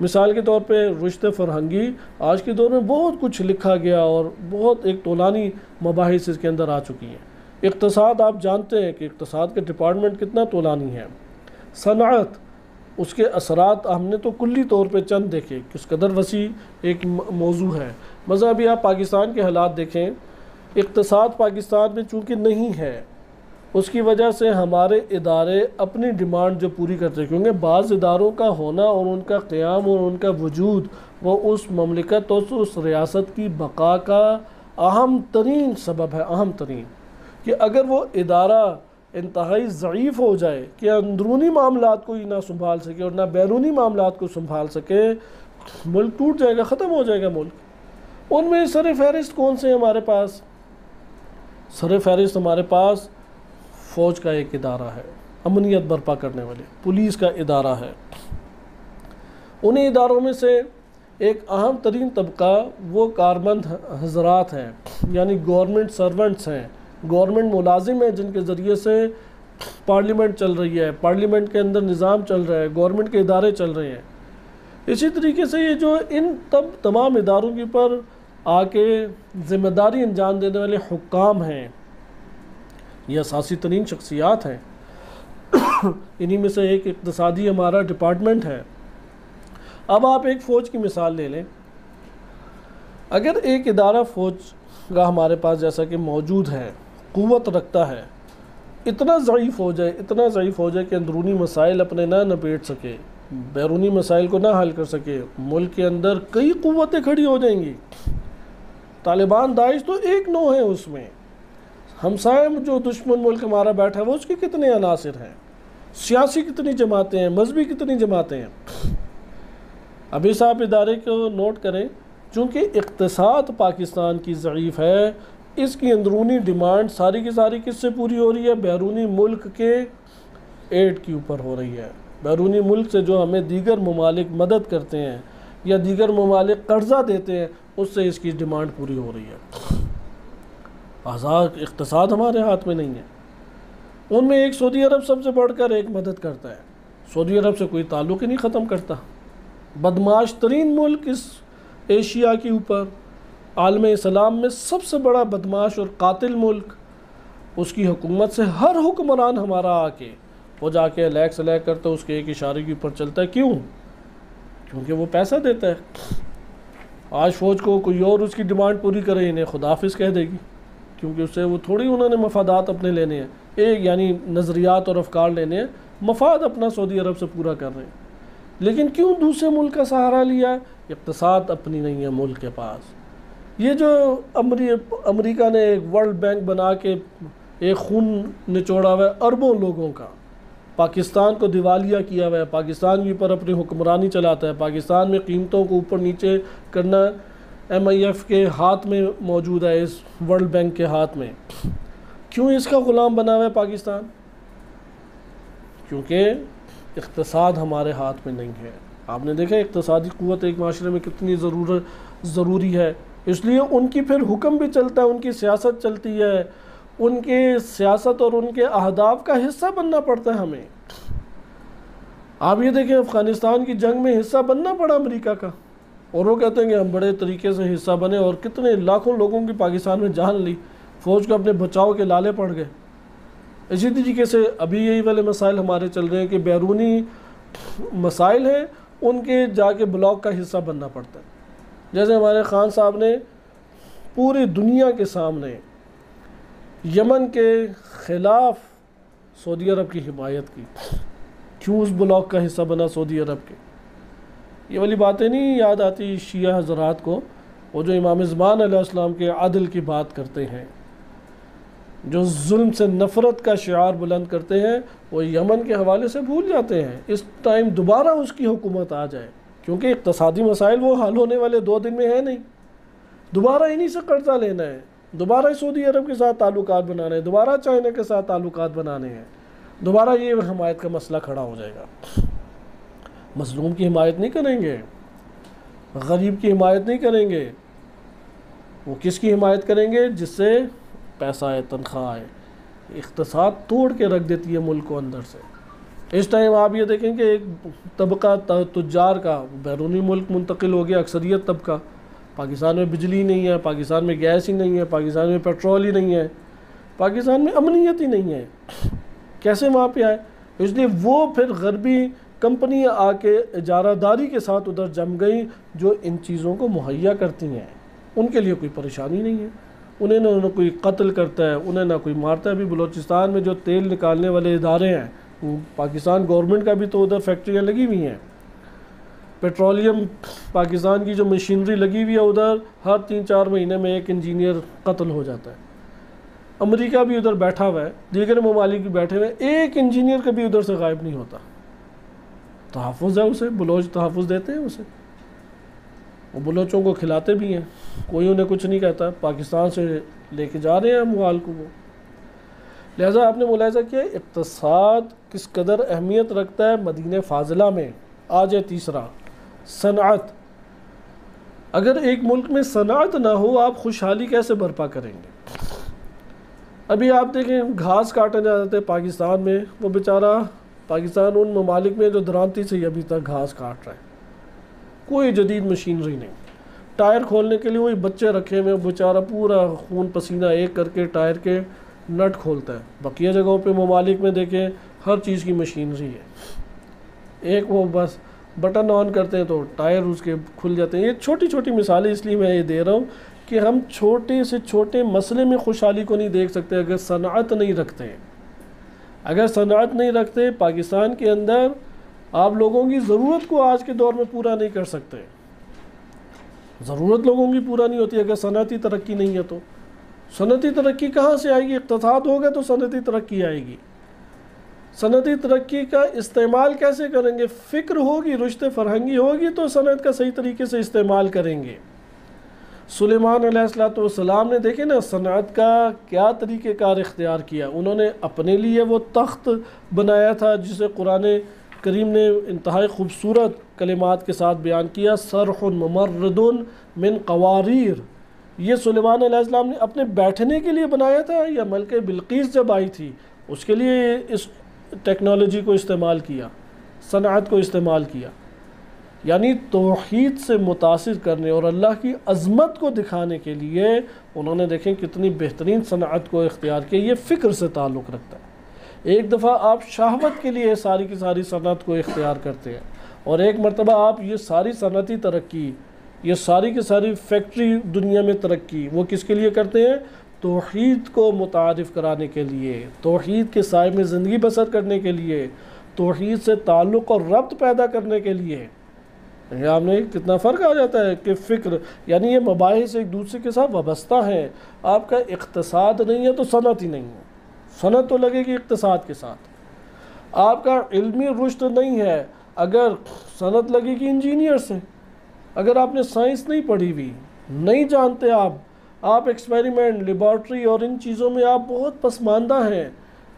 مثال کے طور پہ رشد فرہنگی آج کے دور میں بہت کچھ لکھا گیا اور بہت ایک طولانی مباحث اس کے اندر آ چکی ہیں۔ اقتصاد آپ جانتے ہیں کہ اقتصاد کے ڈپارٹمنٹ کتنا طولانی ہے۔ صنعت، اس کے اثرات ہم نے تو کلی طور پہ چند دیکھے، کس قدر وسیع ایک موضوع ہے۔ مثلا ابھی آپ پاکستان کے حالات دیکھیں، اقتصاد پاکستان میں چونکہ نہیں ہے، اس کی وجہ سے ہمارے ادارے اپنی ڈیمانڈ جو پوری کرتے ہیں، کیونکہ بعض اداروں کا ہونا اور ان کا قیام اور ان کا وجود وہ اس مملکت اور اس ریاست کی بقا کا اہم ترین سبب ہے، اہم ترین، کہ اگر وہ ادارہ انتہائی ضعیف ہو جائے کہ اندرونی معاملات کو ہی نہ سنبھال سکے اور نہ بیرونی معاملات کو سنبھال سکے، ملک ٹوٹ جائے گا، ختم ہو جائے گا ملک۔ ان میں سر فہرست کون سے ہیں ہمارے پاس؟ سر فہرست ہمارے پاس فوج کا ایک ادارہ ہے، امنیت برپا کرنے والے، پولیس کا ادارہ ہے۔ انہیں اداروں میں سے ایک اہم ترین طبقہ وہ کارمند حضرات ہیں، یعنی گورنمنٹ سرونٹس ہیں، گورنمنٹ ملازم ہیں، جن کے ذریعے سے پارلیمنٹ چل رہی ہے، پارلیمنٹ کے اندر نظام چل رہا ہے، گورنمنٹ کے ادارے چل رہے ہیں۔ اسی طریقے سے یہ جو ان تمام اداروں کے اوپر آ کے ذمہ داری انجام دینے والے حکام ہیں، یہ اساسی ترین شخصیات ہیں۔ انہی میں سے ایک اقتصادی ہمارا ڈپارٹمنٹ ہے۔ اب آپ ایک فوج کی مثال لے لیں، اگر ایک ادارہ فوج کا ہمارے پاس جیسا کہ موجود ہے، قوت رکھتا ہے، اتنا ضعیف ہو جائے، اتنا ضعیف ہو جائے کہ اندرونی مسائل اپنے نہ نپیٹ سکے، بیرونی مسائل کو نہ حل کر سکے، ملک کے اندر کئی قوتیں کھڑی ہو جائیں گی۔ طالبان، داعش تو ایک نو ہے، اس میں ہمسائے جو دشمن ملک ہمارا بیٹھا ہے وہ اس کے کتنے عناصر ہیں، سیاسی کتنی جماعتیں ہیں، مذہبی کتنی جماعتیں ہیں۔ ابھی صاحب ادارے کو نوٹ کریں، چونکہ اقتصاد پاکستان کی ضعیف ہے، اس کی اندرونی ڈیمانڈ ساری کی ساری کس سے پوری ہو رہی ہے؟ بیرونی ملک کے ایڈ کے اوپر ہو رہی ہے۔ بیرونی ملک سے جو ہمیں دیگر ممالک مدد کرتے ہیں یا دیگر ممالک قرضہ دیتے ہیں، اس سے اس کی ڈیمانڈ پوری ہو رہی ہے۔ آزاد اقتصاد ہمارے ہاتھ میں نہیں ہے۔ ان میں ایک سعودی عرب سب سے بڑھ کر ایک مدد کرتا ہے، سعودی عرب سے کوئی تعلق ہی نہیں ختم کرتا۔ بدمعاش ترین ملک اس ایشیا کے اوپر، عالم اسلام میں سب سے بڑا بدمعاش اور قاتل ملک، اس کی حکومت سے ہر حکمران ہمارا آ کے وہ جا کے الیک سلیک کرتا ہے، اس کے ایک اشارے کے اوپر چلتا ہے۔ کیوں؟ کیونکہ وہ پیسہ دیتا ہے۔ آج فوج کو کوئی اور اس کی ڈیمانڈ پوری کرے، انہیں خدا حافظ کہہ دے گی، کیونکہ اس سے وہ تھوڑی انہوں نے مفادات اپنے لینے ہیں، ایک یعنی نظریات اور افکار لینے ہیں، مفاد اپنا سعودی عرب سے پورا کر رہے ہیں۔ لیکن کیوں دوسرے ملک کا سہارا لیا؟ اقتصاد اپنی نہیں ہے ملک کے پاس۔ یہ جو امریکہ نے ایک ورلڈ بینک بنا کے ایک خون نچوڑا ہوا ہے اربوں لوگوں کا، پاکستان کو دیوالیہ کیا ہوا ہے، پاکستان کے اوپر اپنی حکمرانی چلاتا ہے، پاکستان میں قیمتوں کو اوپر نیچے کرنا MIF کے ہاتھ میں موجود ہے، اس ورلڈ بینک کے ہاتھ میں۔ کیوں اس کا غلام بنا ہوا ہے پاکستان؟ کیونکہ اقتصاد ہمارے ہاتھ میں نہیں ہے۔ آپ نے دیکھا اقتصادی قوت ایک معاشرے میں کتنی ضروری ہے، اس لیے ان کی پھر حکم بھی چلتا ہے، ان کی سیاست چلتی ہے، ان کے سیاست اور ان کے اہداف کا حصہ بننا پڑتا ہے ہمیں۔ آپ یہ دیکھیں افغانستان کی جنگ میں حصہ بننا پڑا امریکہ کا، اور وہ کہتے ہیں کہ ہم بڑے طریقے سے حصہ بنے، اور کتنے لاکھوں لوگوں کی پاکستان میں جان لی، فوج کو اپنے بچاؤ کے لالے پڑ گئے۔ اسی طریقے سے ابھی یہی والے مسائل ہمارے چل رہے ہیں کہ بیرونی مسائل ہیں، ان کے جا کے بلاک کا حصہ بننا پڑتا ہے۔ جیسے ہمارے خان صاحب نے پوری دنیا کے سامنے یمن کے خلاف سعودی عرب کی حمایت کی، کیوں اس بلاک کا حصہ بنا سعودی عرب کے؟ یہ والی باتیں نہیں یاد آتی شیعہ حضرات کو، وہ جو امام زمان علیہ السلام کے عدل کی بات کرتے ہیں، جو ظلم سے نفرت کا شعار بلند کرتے ہیں، وہ یمن کے حوالے سے بھول جاتے ہیں۔ اس ٹائم دوبارہ اس کی حکومت آ جائے، کیونکہ اقتصادی مسائل وہ حل ہونے والے 2 دن میں ہے نہیں، دوبارہ انہی سے قرضہ لینا ہے، دوبارہ سعودی عرب کے ساتھ تعلقات بنانے ہیں، دوبارہ چائنا کے ساتھ تعلقات بنانے ہیں، دوبارہ یہ حمایت کا مسئلہ کھڑا ہو جائے گا۔ مظلوم کی حمایت نہیں کریں گے، غریب کی حمایت نہیں کریں گے، وہ کس کی حمایت کریں گے؟ جس سے پیسہ ہے، تنخواہ ہے، اقتصاد توڑ کے رکھ دیتی ہے ملک کو اندر سے۔ اس ٹائم آپ یہ دیکھیں کہ ایک طبقہ تجار کا بیرونی ملک منتقل ہو گیا، اکثریت طبقہ۔ پاکستان میں بجلی نہیں ہے، پاکستان میں گیس ہی نہیں ہے، پاکستان میں پیٹرول ہی نہیں ہے، پاکستان میں امنیت ہی نہیں ہے، کیسے وہاں پہ آئے؟ اس لیے وہ پھر غربی کمپنیاں آ کے اجارہ داری کے ساتھ ادھر جم گئیں، جو ان چیزوں کو مہیا کرتی ہیں۔ ان کے لیے کوئی پریشانی نہیں ہے، انہیں نہ کوئی قتل کرتا ہے، انہیں نہ کوئی مارتا ہے۔ ابھی بلوچستان میں جو تیل نکالنے والے ادارے ہیں، پاکستان گورنمنٹ کا بھی تو ادھر فیکٹریاں لگی ہوئی ہیں، پیٹرولیم پاکستان کی جو مشینری لگی ہوئی ہے ادھر، ہر 3-4 مہینے میں ایک انجینئر قتل ہو جاتا ہے۔ امریکہ بھی ادھر بیٹھا ہوا ہے، دیگر ممالک بھی بیٹھے ہوئے ہیں، ایک انجینئر کبھی ادھر سے غائب نہیں ہوتا۔ تحفظ ہے اسے، بلوچ تحفظ دیتے ہیں اسے، وہ بلوچوں کو کھلاتے بھی ہیں، کوئی انہیں کچھ نہیں کہتا، پاکستان سے لے کے جا رہے ہیں اموال کو وہ۔ لہٰذا آپ نے ملاحظہ کیا اقتصاد کس قدر اہمیت رکھتا ہے۔ مدینہ فاضلہ میں آ جائے تیسرا، صنعت۔ اگر ایک ملک میں صنعت نہ ہو، آپ خوشحالی کیسے برپا کریں گے؟ ابھی آپ دیکھیں گھاس کاٹنے جاتے ہیں پاکستان میں، وہ بیچارہ پاکستان ان ممالک میں جو درانتی سے ابھی تک گھاس کاٹ رہا ہے، کوئی جدید مشینری نہیں۔ ٹائر کھولنے کے لیے وہی بچے رکھے ہوئے، بیچارہ پورا خون پسینہ ایک کر کے ٹائر کے نٹ کھولتا ہے۔ بقیہ جگہوں پہ ممالک میں دیکھیں ہر چیز کی مشینری ہے، ایک وہ بس بٹن آن کرتے ہیں تو ٹائر اس کے کھل جاتے ہیں۔ یہ چھوٹی چھوٹی مثالیں اس لیے میں یہ دے رہا ہوں کہ ہم چھوٹے سے چھوٹے مسئلے میں خوشحالی کو نہیں دیکھ سکتے اگر صنعت نہیں رکھتے۔ اگر صنعت نہیں رکھتے، پاکستان کے اندر آپ لوگوں کی ضرورت کو آج کے دور میں پورا نہیں کر سکتے۔ ضرورت لوگوں کی پورا نہیں ہوتی اگر صنعتی ترقی نہیں ہے تو۔ صنعتی ترقی کہاں سے آئے گی؟ اقتصاد ہوگا تو صنعتی ترقی آئے گی۔ صنعتی ترقی کا استعمال کیسے کریں گے؟ فکر ہوگی، رشد فرہنگی ہوگی تو صنعت کا صحیح طریقے سے استعمال کریں گے۔ سلیمان علیہ السلام نے دیکھے نا صنعت کا کیا طریقہ کار اختیار کیا۔ انہوں نے اپنے لیے وہ تخت بنایا تھا جسے قرآن کریم نے انتہائی خوبصورت کلمات کے ساتھ بیان کیا، صرح ممرد من قواریر۔ یہ سلیمان علیہ السلام نے اپنے بیٹھنے کے لیے بنایا تھا، یا ملکہ بلقیس جب آئی تھی اس کے لیے اس ٹیکنالوجی کو استعمال کیا، صنعت کو استعمال کیا؟ یعنی توحید سے متاثر کرنے اور اللہ کی عظمت کو دکھانے کے لیے انہوں نے دیکھیں کتنی بہترین صنعت کو اختیار کیا۔ یہ فکر سے تعلق رکھتا ہے۔ ایک دفعہ آپ شہوت کے لیے ساری کی ساری صنعت کو اختیار کرتے ہیں، اور ایک مرتبہ آپ یہ ساری صنعتی ترقی، یہ ساری کی ساری فیکٹری دنیا میں ترقی، وہ کس کے لیے کرتے ہیں؟ توحید کو متعارف کرانے کے لیے، توحید کے سائے میں زندگی بسر کرنے کے لیے، توحید سے تعلق اور ربط پیدا کرنے کے لیے۔ یہاں میں کتنا فرق آ جاتا ہے کہ فکر، یعنی یہ مباحث ایک دوسرے کے ساتھ وابستہ ہیں۔ آپ کا اقتصاد نہیں ہے تو صنعت ہی نہیں ہے، صنعت تو لگے گی اقتصاد کے ساتھ۔ آپ کا علمی رشد نہیں ہے، اگر صنعت لگے گی انجینئر سے، اگر آپ نے سائنس نہیں پڑھی ہوئی، نہیں جانتے آپ ایکسپیریمنٹ، لیبارٹری اور ان چیزوں میں آپ بہت پسماندہ ہیں،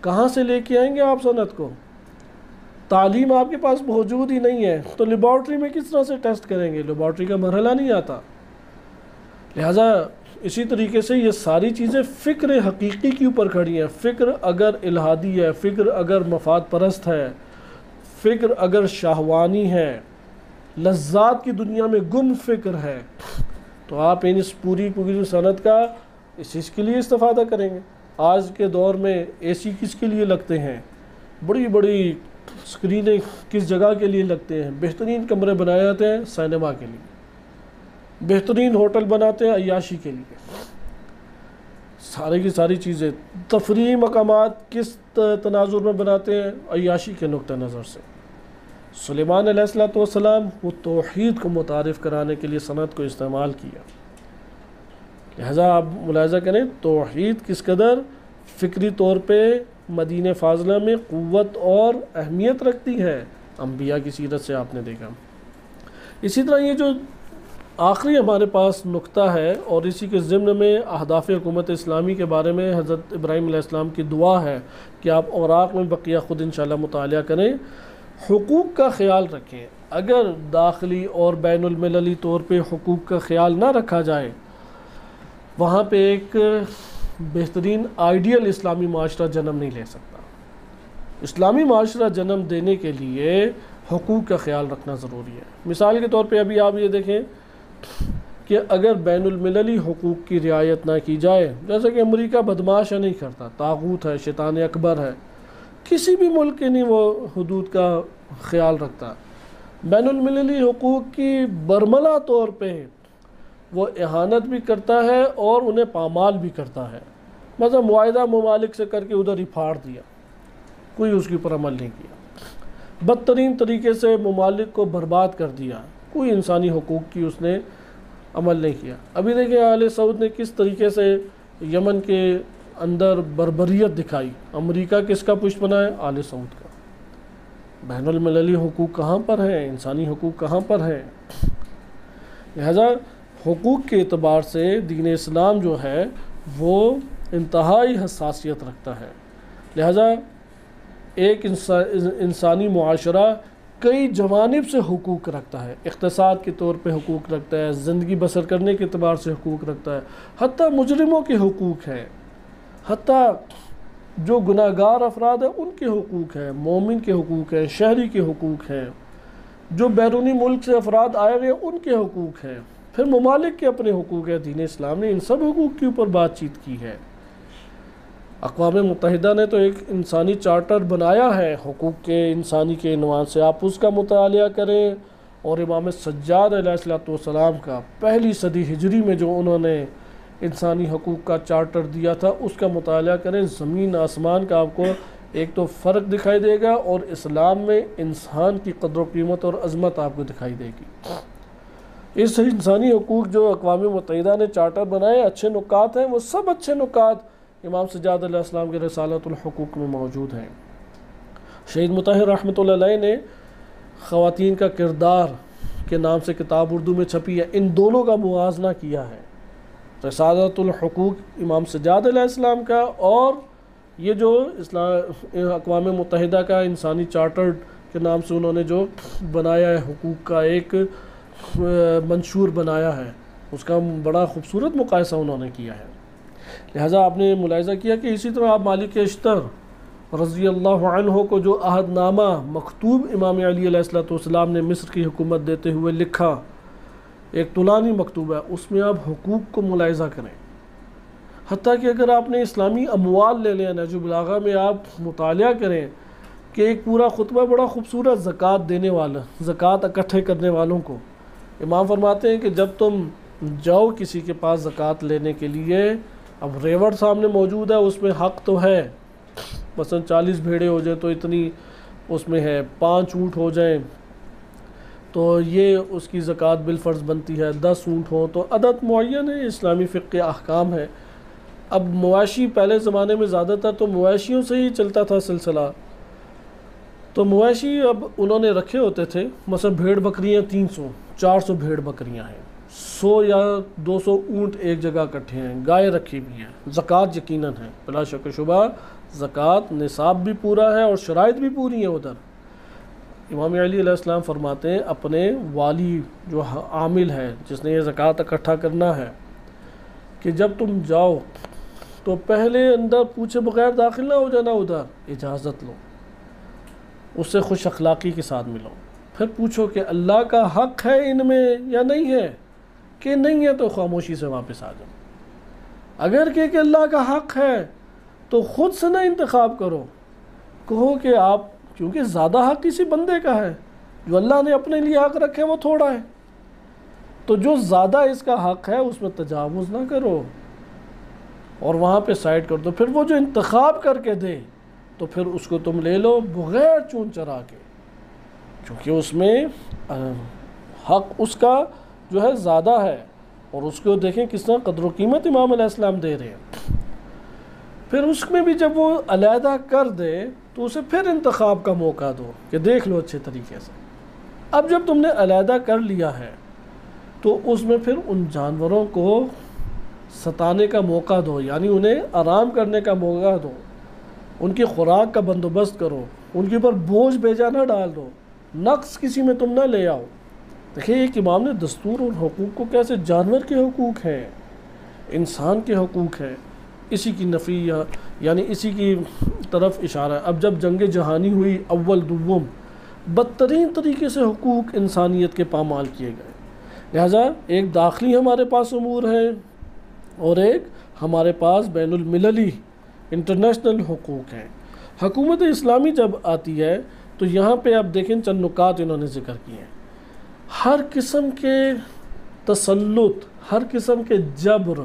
کہاں سے لے کے آئیں گے آپ صنعت کو؟ تعلیم آپ کے پاس موجود ہی نہیں ہے تو لیبارٹری میں کس طرح سے ٹیسٹ کریں گے؟ لیبارٹری کا مرحلہ نہیں آتا۔ لہٰذا اسی طریقے سے یہ ساری چیزیں فکر حقیقی کے اوپر کھڑی ہیں۔ فکر اگر الہادی ہے، فکر اگر مفاد پرست ہے، فکر اگر شہوانی ہے، لذات کی دنیا میں گم فکر ہے، تو آپ اس پوری صنعت کا اس چیز کے لیے استفادہ کریں گے۔ آج کے دور میں اے سی کس کے لیے لگتے ہیں؟ بڑی بڑی اسکرینیں کس جگہ کے لیے لگتے ہیں؟ بہترین کمرے بنائے جاتے ہیں سینما کے لیے، بہترین ہوٹل بناتے ہیں عیاشی کے لیے، سارے کی ساری چیزیں تفریحی مقامات کس تناظر میں بناتے ہیں؟ عیاشی کے نقطہ نظر سے۔ سلیمان علیہ السلام وہ توحید کو متعارف کرانے کے لیے صنعت کو استعمال کیا۔ لہذا آپ ملاحظہ کریں توحید کس قدر فکری طور پہ مدینہ فاضلہ میں قوت اور اہمیت رکھتی ہے، انبیاء کی سیرت سے آپ نے دیکھا۔ اسی طرح یہ جو آخری ہمارے پاس نقطہ ہے اور اسی کے ضمن میں اہداف حکومت اسلامی کے بارے میں حضرت ابراہیم علیہ السلام کی دعا ہے کہ آپ اوراق میں بقیہ خود انشاءاللہ مطالعہ کریں۔ حقوق کا خیال رکھیں، اگر داخلی اور بین المللی طور پہ حقوق کا خیال نہ رکھا جائے، وہاں پہ ایک بہترین آئیڈیل اسلامی معاشرہ جنم نہیں لے سکتا۔ اسلامی معاشرہ جنم دینے کے لیے حقوق کا خیال رکھنا ضروری ہے۔ مثال کے طور پہ ابھی آپ یہ دیکھیں کہ اگر بین المللی حقوق کی رعایت نہ کی جائے، جیسے کہ امریکہ بدمعاش نہیں کرتا، طاغوت ہے، شیطان اکبر ہے، کسی بھی ملک کے نہیں وہ حدود کا خیال رکھتا، بین المللی حقوق کی برملا طور پہ وہ اہانت بھی کرتا ہے اور انہیں پامال بھی کرتا ہے۔ مثلا معاہدہ ممالک سے کر کے ادھر ہی پھاڑ دیا، کوئی اس کے اوپر عمل نہیں کیا، بدترین طریقے سے ممالک کو برباد کر دیا، کوئی انسانی حقوق کی اس نے عمل نہیں کیا۔ ابھی دیکھیں آل سعود نے کس طریقے سے یمن کے اندر بربریت دکھائی، امریکہ کس کا پشت بنا ہے؟ آل سعود کا۔ بین المللی حقوق کہاں پر ہیں؟ انسانی حقوق کہاں پر ہیں؟ لہذا حقوق کے اعتبار سے دین اسلام جو ہے وہ انتہائی حساسیت رکھتا ہے۔ لہذا ایک انسانی معاشرہ کئی جوانب سے حقوق رکھتا ہے، اقتصاد کے طور پہ حقوق رکھتا ہے، زندگی بسر کرنے کے اعتبار سے حقوق رکھتا ہے، حتیٰ مجرموں کے حقوق ہیں، حتیٰ جو گناہ گار افراد ہیں ان کے حقوق ہیں، مومن کے حقوق ہیں، شہری کے حقوق ہیں، جو بیرونی ملک سے افراد آئے ہوئے ہیں ان کے حقوق ہیں، پھر ممالک کے اپنے حقوق ہیں۔ دین اسلام نے ان سب حقوق کے اوپر بات چیت کی ہے۔ اقوام متحدہ نے تو ایک انسانی چارٹر بنایا ہے حقوق کے انسانی کے عنوان سے، آپ اس کا مطالعہ کریں، اور امام سجاد علیہ السلام کا پہلی صدی ہجری میں جو انہوں نے انسانی حقوق کا چارٹر دیا تھا اس کا مطالعہ کریں، زمین آسمان کا آپ کو ایک تو فرق دکھائی دے گا، اور اسلام میں انسان کی قدر و قیمت اور عظمت آپ کو دکھائی دے گی۔ اس انسانی حقوق جو اقوام متحدہ نے چارٹر بنائے اچھے نکات ہیں، وہ سب اچھے نکات امام سجاد علیہ السلام کے رسالۃ الحقوق میں موجود ہیں۔ شہید مطہر رحمۃ اللہ علیہ نے خواتین کا کردار کے نام سے کتاب اردو میں چھپی ہے، ان دونوں کا موازنہ کیا ہے، رسالۃ الحقوق امام سجاد علیہ السلام کا اور یہ جو اقوام متحدہ کا انسانی چارٹر کے نام سے انہوں نے جو بنایا ہے حقوق کا ایک منشور بنایا ہے، اس کا بڑا خوبصورت مقایسہ انہوں نے کیا ہے۔ لہٰذا آپ نے ملاحظہ کیا کہ اسی طرح آپ مالک اشتر رضی اللہ عنہ کو جو عہد نامہ مکتوب امام علی علیہ السلام نے مصر کی حکومت دیتے ہوئے لکھا، ایک طولانی مکتوب ہے، اس میں آپ حقوق کو ملاحظہ کریں۔ حتیٰ کہ اگر آپ نے اسلامی اموال لے لیں، نہج البلاغہ میں آپ مطالعہ کریں کہ ایک پورا خطبہ بڑا خوبصورت زکوٰۃ دینے والا، زکوٰۃ اکٹھے کرنے والوں کو امام فرماتے ہیں کہ جب تم جاؤ کسی کے پاس زکوٰۃ لینے کے لیے، اب ریوڑ سامنے موجود ہے، اس میں حق تو ہے، مثلا 40 بھیڑے ہو جائیں تو اتنی اس میں ہے، 5 اونٹ ہو جائیں تو یہ اس کی زکوٰۃ بالفرض بنتی ہے، 10 اونٹ ہوں تو عدد معین ہے، اسلامی فقہ کے احکام ہے۔ اب مواشی پہلے زمانے میں زیادہ تر تو مواشیوں سے ہی چلتا تھا سلسلہ، تو مویشی اب انہوں نے رکھے ہوتے تھے، مثلا بھیڑ بکریاں 300 400 بھیڑ بکریاں ہیں، 100 یا 200 اونٹ ایک جگہ اکٹھے ہیں، گائے رکھی ہوئی ہیں، زکوٰۃ یقیناً ہے، بلا شک و شبہ زکوٰۃ نصاب بھی پورا ہے اور شرائط بھی پوری ہیں ادھر۔ امام علی علیہ السلام فرماتے ہیں اپنے والی جو عامل ہے جس نے یہ زکوٰۃ اکٹھا کرنا ہے کہ جب تم جاؤ تو پہلے اندر پوچھے بغیر داخل نہ ہو جانا، ادھر اجازت لو، اس سے خوش اخلاقی کے ساتھ ملو، پھر پوچھو کہ اللہ کا حق ہے ان میں یا نہیں ہے، کہ نہیں ہے تو خاموشی سے واپس آ جاؤ۔ اگر کہ اللہ کا حق ہے تو خود سے نہ انتخاب کرو، کہو کہ آپ، کیونکہ زیادہ حق کسی بندے کا ہے، جو اللہ نے اپنے لیے حق رکھے وہ تھوڑا ہے، تو جو زیادہ اس کا حق ہے اس میں تجاوز نہ کرو اور وہاں پہ سائڈ کر دو۔ پھر وہ جو انتخاب کر کے دے تو پھر اس کو تم لے لو بغیر چون چرا کے، کیونکہ اس میں حق اس کا جو ہے زیادہ ہے، اور اس کو دیکھیں کس طرح قدر و قیمت امام علیہ السلام دے رہے ہیں۔ پھر اس میں بھی جب وہ علیحدہ کر دے تو اسے پھر انتخاب کا موقع دو کہ دیکھ لو اچھے طریقے سے۔ اب جب تم نے علیحدہ کر لیا ہے تو اس میں پھر ان جانوروں کو ستانے کا موقع دو، یعنی انہیں آرام کرنے کا موقع دو، ان کی خوراک کا بندوبست کرو، ان کے اوپر بوجھ بھیجا نہ ڈال دو، نقص کسی میں تم نہ لے آؤ۔ دیکھیں ایک امام نے دستور اور حقوق کو کیسے، جانور کے حقوق ہیں، انسان کے حقوق ہیں، اسی کی نفی یعنی اسی کی طرف اشارہ ہے۔ اب جب جنگ جہانی ہوئی اول دوم، بدترین طریقے سے حقوق انسانیت کے پامال کیے گئے، لہٰذا ایک داخلی ہمارے پاس امور ہیں اور ایک ہمارے پاس بین المللی انٹرنیشنل حقوق ہیں۔ حکومت اسلامی جب آتی ہے تو یہاں پہ آپ دیکھیں چند نکات انہوں نے ذکر کیے ہیں۔ ہر قسم کے تسلط، ہر قسم کے جبر،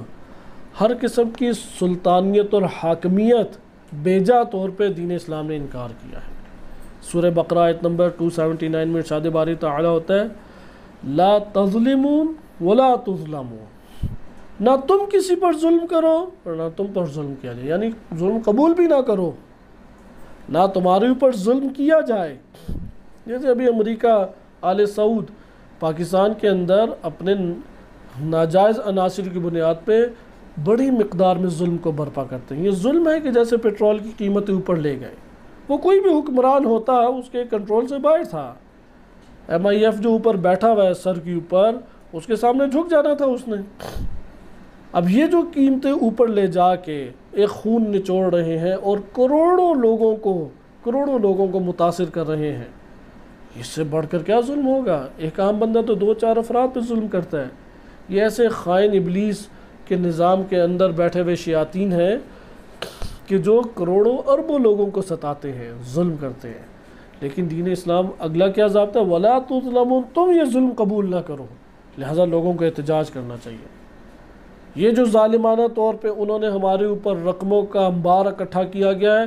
ہر قسم کی سلطانیت اور حاکمیت بیجا طور پہ دین اسلام نے انکار کیا ہے۔ سورہ بقرہ آیت نمبر 279 میں ارشاد باری تعالیٰ ہوتا ہے لا تظلمون ولا تظلمون، نہ تم کسی پر ظلم کرو اور نہ تم پر ظلم کیا جائے، یعنی ظلم قبول بھی نہ کرو، نہ تمہارے اوپر ظلم کیا جائے۔ جیسے ابھی امریکہ، آل سعود پاکستان کے اندر اپنے ناجائز عناصر کی بنیاد پہ بڑی مقدار میں ظلم کو برپا کرتے ہیں۔ یہ ظلم ہے کہ جیسے پیٹرول کی قیمتیں اوپر لے گئے، وہ کوئی بھی حکمران ہوتا اس کے کنٹرول سے باہر تھا۔ ایم آئی ایف جو اوپر بیٹھا ہوا ہے سر کے اوپر، اس کے سامنے جھک جانا تھا اس نے۔ اب یہ جو قیمتیں اوپر لے جا کے ایک خون نچوڑ رہے ہیں اور کروڑوں لوگوں کو متاثر کر رہے ہیں، اس سے بڑھ کر کیا ظلم ہوگا؟ ایک عام بندہ تو 2-4 افراد پہ ظلم کرتا ہے، یہ ایسے خائن ابلیس کے نظام کے اندر بیٹھے ہوئے شیاطین ہیں کہ جو کروڑوں اربوں لوگوں کو ستاتے ہیں، ظلم کرتے ہیں۔ لیکن دین اسلام اگلا کیا ضابطہ ہے؟ وَلَا تُظْلَمُونَ، تم یہ ظلم قبول نہ کرو، لہٰذا لوگوں کو احتجاج کرنا چاہیے۔ یہ جو ظالمانہ طور پہ انہوں نے ہمارے اوپر رقموں کا انبار اکٹھا کیا گیا ہے،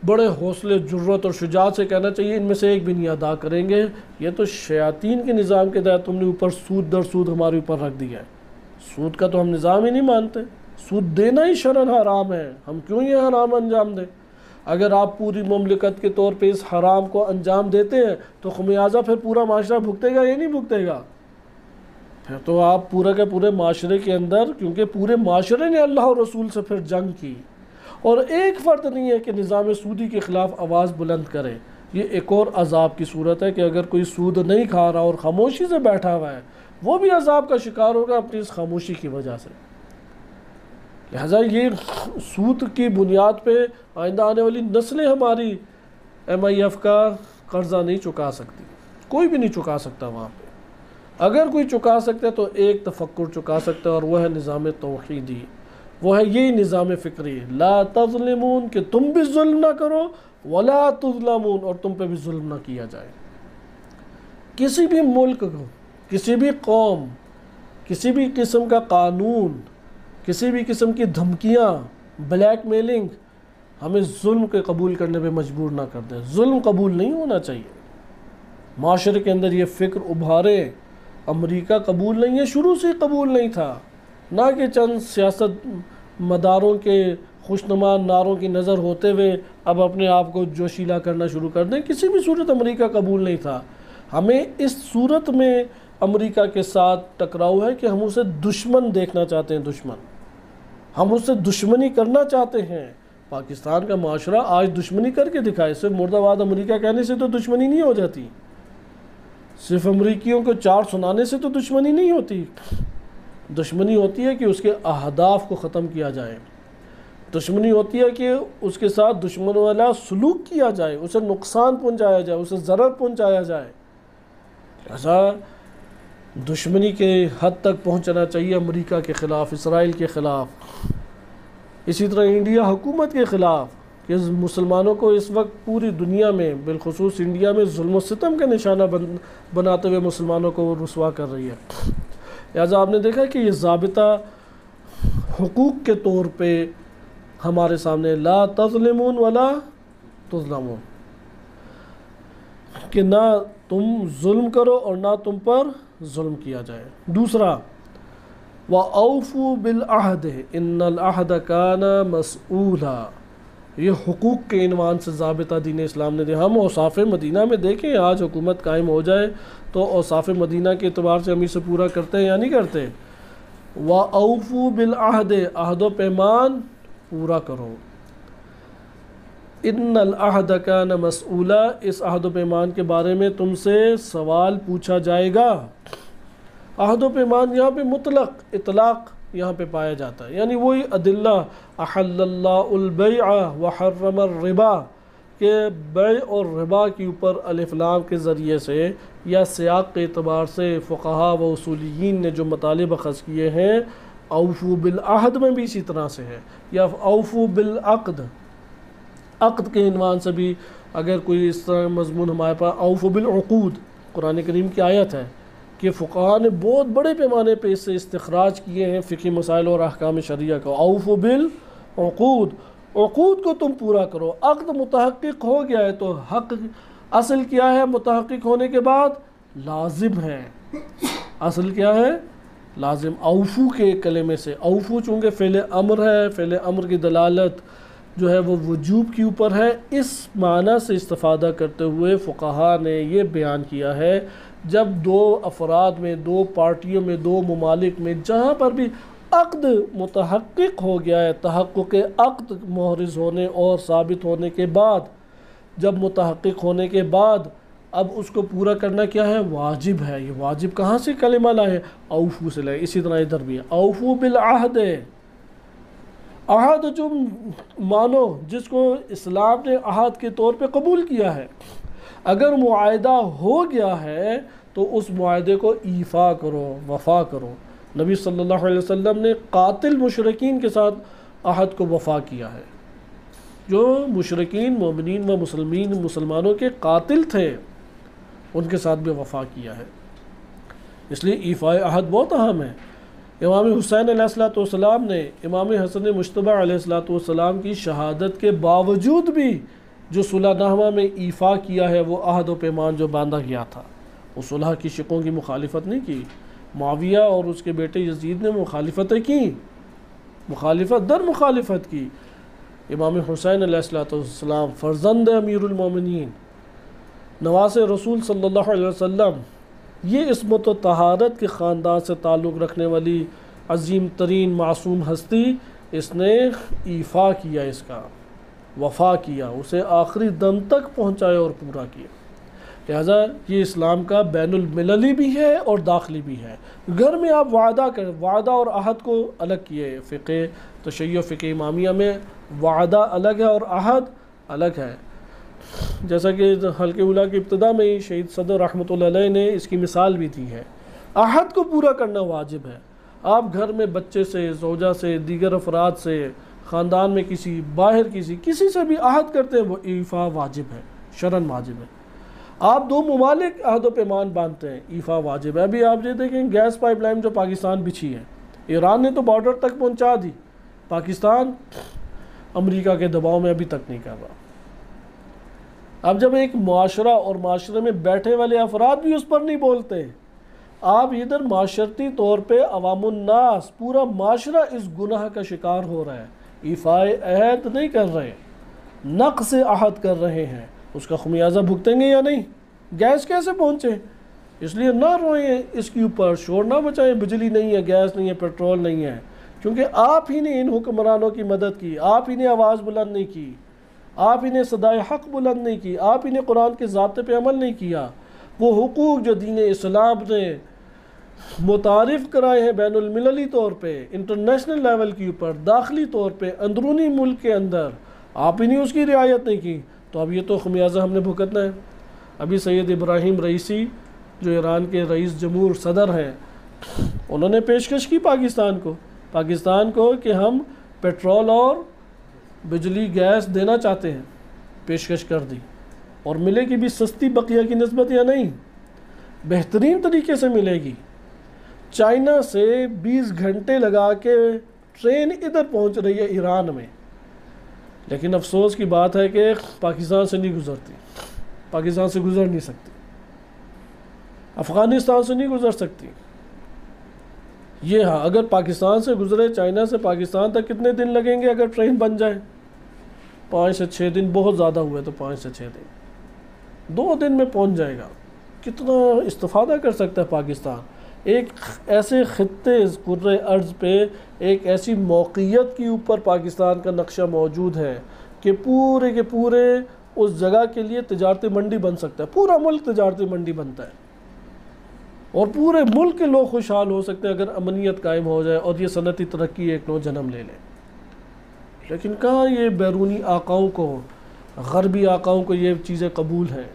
بڑے حوصلے، جرت اور شجاعت سے کہنا چاہیے ان میں سے ایک بھی نہیں ادا کریں گے۔ یہ تو شیاطین کے نظام کے تحت تم نے اوپر سود در سود ہمارے اوپر رکھ دیا ہے۔ سود کا تو ہم نظام ہی نہیں مانتے، سود دینا ہی شرعاً حرام ہے، ہم کیوں یہ حرام انجام دیں؟ اگر آپ پوری مملکت کے طور پہ اس حرام کو انجام دیتے ہیں تو خمیازہ پھر پورا معاشرہ بھگتے گا یا نہیں بھگتے گا؟ پھر تو آپ پورے کے پورے معاشرے کے اندر، کیونکہ پورے معاشرے نے اللہ اور رسول سے پھر جنگ کی، اور ایک فرد نہیں ہے کہ نظام سودی کے خلاف آواز بلند کرے۔ یہ ایک اور عذاب کی صورت ہے کہ اگر کوئی سود نہیں کھا رہا اور خاموشی سے بیٹھا ہوا ہے، وہ بھی عذاب کا شکار ہوگا اپنی اس خاموشی کی وجہ سے۔ لہٰذا یہ سود کی بنیاد پہ آئندہ آنے والی نسلیں ہماری ایم آئی ایف کا قرضہ نہیں چکا سکتی، کوئی بھی نہیں چکا سکتا وہاں پہ۔ اگر کوئی چکا سکتا ہے تو ایک تفکر چکا سکتا ہے، اور وہ ہے نظام توحیدی، وہ ہے یہی نظام فکری، لا تظلمون، کہ تم بھی ظلم نہ کرو، ولا تظلمون، اور تم پہ بھی ظلم نہ کیا جائے۔ کسی بھی ملک کو، کسی بھی قوم، کسی بھی قسم کا قانون، کسی بھی قسم کی دھمکیاں، بلیک میلنگ ہمیں ظلم کے قبول کرنے پہ مجبور نہ کر دے۔ ظلم قبول نہیں ہونا چاہیے۔ معاشرے کے اندر یہ فکر ابھارے، امریکہ قبول نہیں ہے، شروع سے قبول نہیں تھا، نہ کہ چند سیاست مداروں کے خوشنما نعروں کی نظر ہوتے ہوئے اب اپنے آپ کو جوشیلا کرنا شروع کر دیں. کسی بھی صورت امریکہ قبول نہیں تھا. ہمیں اس صورت میں امریکہ کے ساتھ ٹکراؤ ہے کہ ہم اسے دشمن دیکھنا چاہتے ہیں. دشمن، ہم اس سے دشمنی کرنا چاہتے ہیں. پاکستان کا معاشرہ آج دشمنی کر کے دکھائے. صرف مرد آباد امریکہ کہنے سے تو دشمنی نہیں ہو جاتی، صرف امریکیوں کو چار سنانے سے تو دشمنی نہیں ہوتی. دشمنی ہوتی ہے کہ اس کے اہداف کو ختم کیا جائے. دشمنی ہوتی ہے کہ اس کے ساتھ دشمن والا سلوک کیا جائے، اسے نقصان پہنچایا جائے، اسے ضرر پہنچایا جائے. ایسا دشمنی کے حد تک پہنچنا چاہیے امریکہ کے خلاف، اسرائیل کے خلاف. اسی طرح انڈیا حکومت کے خلاف کہ مسلمانوں کو اس وقت پوری دنیا میں بالخصوص انڈیا میں ظلم و ستم کا نشانہ بناتے ہوئے مسلمانوں کو رسوا کر رہی ہے. لہٰذا آپ نے دیکھا کہ یہ ضابطہ حقوق کے طور پہ ہمارے سامنے لا تظلمون ولا تظلمون، کہ نہ تم ظلم کرو اور نہ تم پر ظلم کیا جائے. دوسرا وَأَوْفُوا بِالْعَهْدِ إِنَّ الْعَهْدَ كَانَ مَسْئُولًا، یہ حقوق کے عنوان سے ضابطہ دین اسلام نے دیا. ہم اوصاف مدینہ میں دیکھیں، آج حکومت قائم ہو جائے تو اوصاف مدینہ کے اعتبار سے ہم اسے پورا کرتے ہیں یا نہیں کرتے. وَأَوْفُوا بِالْعَهْدِ، عہد و پیمان پورا کرو. ان العہد کان مسئولا، اس عہد و پیمان کے بارے میں تم سے سوال پوچھا جائے گا. عہد و پیمان یہاں پہ مطلق اطلاق یہاں پہ پایا جاتا ہے، یعنی وہی ادلہ احل اللہ البیع وحرم الربا کہ بیع اور ربا کے اوپر الف لام کے ذریعے سے یا سیاق کے اعتبار سے فقہا و اصولیین نے جو مطالب اخذ کیے ہیں. اوفو بالعہد میں بھی اسی طرح سے ہے، یا اوفو بالعقد، عقد کے عنوان سے بھی اگر کوئی اس طرح مضمون ہمارے پاس. اوفو بالعقود قرآن کریم کی آیت ہے کہ فقہا نے بہت بڑے پیمانے پہ اس سے استخراج کیے ہیں فقہی مسائل اور احکام شرعیہ کا. اوفو بالعقود، عقود کو تم پورا کرو. عقد متحقق ہو گیا ہے تو حق اصل کیا ہے؟ متحقق ہونے کے بعد لازم ہے. اصل کیا ہے؟ لازم. اوفو کے کلمے سے، اوفو چونکہ فعل امر ہے، فعل امر کی دلالت جو ہے وہ وجوب کے اوپر ہے، اس معنی سے استفادہ کرتے ہوئے فقہا نے یہ بیان کیا ہے جب دو افراد میں، دو پارٹیوں میں، دو ممالک میں جہاں پر بھی عقد متحقق ہو گیا ہے، تحقق عقد محرز ہونے اور ثابت ہونے کے بعد، جب متحقق ہونے کے بعد اب اس کو پورا کرنا کیا ہے؟ واجب ہے. یہ واجب کہاں سے کلمہ لائے؟ اوفو سے لائے. اسی طرح ادھر بھی ہے اوفو بالعہد. عہد جو مانو جس کو اسلام نے عہد کے طور پہ قبول کیا ہے، اگر معاہدہ ہو گیا ہے تو اس معاہدے کو ایفا کرو، وفا کرو. نبی صلی اللہ علیہ وسلم نے قاتل مشرکین کے ساتھ عہد کو وفا کیا ہے. جو مشرکین مومنین و مسلمانوں کے قاتل تھے ان کے ساتھ بھی وفا کیا ہے. اس لیے ایفا عہد بہت اہم ہے. امام حسین علیہ السلام نے امام حسن مجتبی علیہ السلام کی شہادت کے باوجود بھی جو صلح نامہ میں ایفا کیا ہے، وہ عہد و پیمان جو باندھا گیا تھا، وہ صلح کی شقوں کی مخالفت نہیں کی. معاویہ اور اس کے بیٹے یزید نے مخالفتیں کی، مخالفت در مخالفت کی. امام حسین علیہ السلام فرزند امیر المومنین، نواز رسول صلی اللہ علیہ وسلم، یہ عصمت و طہارت کے خاندان سے تعلق رکھنے والی عظیم ترین معصوم ہستی، اس نے ایفا کیا، اس کا وفا کیا، اسے آخری دم تک پہنچایا اور پورا کیا. لہذا یہ اسلام کا بین المللی بھی ہے اور داخلی بھی ہے. گھر میں آپ وعدہ کریں، وعدہ اور عہد کو الگ کیے. فقہ تشیع، فقہ امامیہ میں وعدہ الگ ہے اور عہد الگ ہے. جیسا کہ حلقہ اولیٰ کی ابتدا میں ہی شہید صدر رحمۃ اللہ علیہ نے اس کی مثال بھی دی ہے. عہد کو پورا کرنا واجب ہے. آپ گھر میں بچے سے، زوجہ سے، دیگر افراد سے، خاندان میں کسی، باہر کسی سے بھی عہد کرتے ہیں، وہ ایفا واجب ہے، شرعاً واجب ہے. آپ دو ممالک عہد و پیمان باندھتے ہیں، ایفا واجب ہے. ابھی آپ یہ دیکھیں گیس پائپ لائن جو پاکستان بچھی ہے، ایران نے تو بارڈر تک پہنچا دی، پاکستان امریکہ کے دباؤ میں ابھی تک نہیں کر رہا. اب جب ایک معاشرہ اور معاشرے میں بیٹھے والے افراد بھی اس پر نہیں بولتے، آپ ادھر معاشرتی طور پہ عوام الناس پورا معاشرہ اس گناہ کا شکار ہو رہا ہے، ایفائے عہد نہیں کر رہے، نقض عہد کر رہے ہیں، اس کا خمیازہ بھگتیں گے یا نہیں؟ گیس کیسے پہنچے؟ اس لیے نہ روئیں اس کے اوپر، شور نہ بچائیں، بجلی نہیں ہے، گیس نہیں ہے، پیٹرول نہیں ہے، کیونکہ آپ ہی نے ان حکمرانوں کی مدد کی، آپ ہی نے آواز بلند نہیں کی، آپ ہی نے صدائے حق بلند نہیں کی، آپ ہی نے قرآن کے ضابطے پہ عمل نہیں کیا۔ وہ حقوق جو دین اسلام نے متعارف کرائے ہیں بین المللی طور پہ، انٹرنیشنل لیول کے اوپر، داخلی طور پہ، اندرونی ملک کے اندر، آپ ہی نے اس کی رعایت نہیں کی، تو اب یہ تو خمیازہ ہم نے بھگتنا ہے۔ ابھی سید ابراہیم رئیسی جو ایران کے رئیس جمہور صدر ہیں، انہوں نے پیشکش کی پاکستان کو کہ ہم پیٹرول اور بجلی گیس دینا چاہتے ہیں، پیشکش کر دی، اور ملے گی بھی سستی بقیہ کی نسبت یا نہیں؟ بہترین طریقے سے ملے گی۔ چائنا سے 20 گھنٹے لگا کے ٹرین ادھر پہنچ رہی ہے ایران میں، لیکن افسوس کی بات ہے کہ پاکستان سے نہیں گزرتی، پاکستان سے گزر نہیں سکتی، افغانستان سے نہیں گزر سکتی۔ یہ ہاں، اگر پاکستان سے گزرے چائنا سے پاکستان تک کتنے دن لگیں گے اگر ٹرین بن جائے؟ 5 سے 6 دن، بہت زیادہ ہوئے تو 5 سے 6 دن، 2 دن میں پہنچ جائے گا۔ کتنا استفادہ کر سکتا ہے پاکستان؟ ایک ایسے خطے کرۂ ارض پہ، ایک ایسی موقعیت کے اوپر پاکستان کا نقشہ موجود ہے کہ پورے کے پورے اس جگہ کے لیے تجارتی منڈی بن سکتا ہے، پورا ملک تجارتی منڈی بنتا ہے، اور پورے ملک کے لوگ خوشحال ہو سکتے ہیں اگر امنیت قائم ہو جائے اور یہ صنعتی ترقی ایک نو جنم لے لے۔ لیکن کہاں یہ بیرونی آقاؤں کو، غربی آقاؤں کو یہ چیزیں قبول ہیں،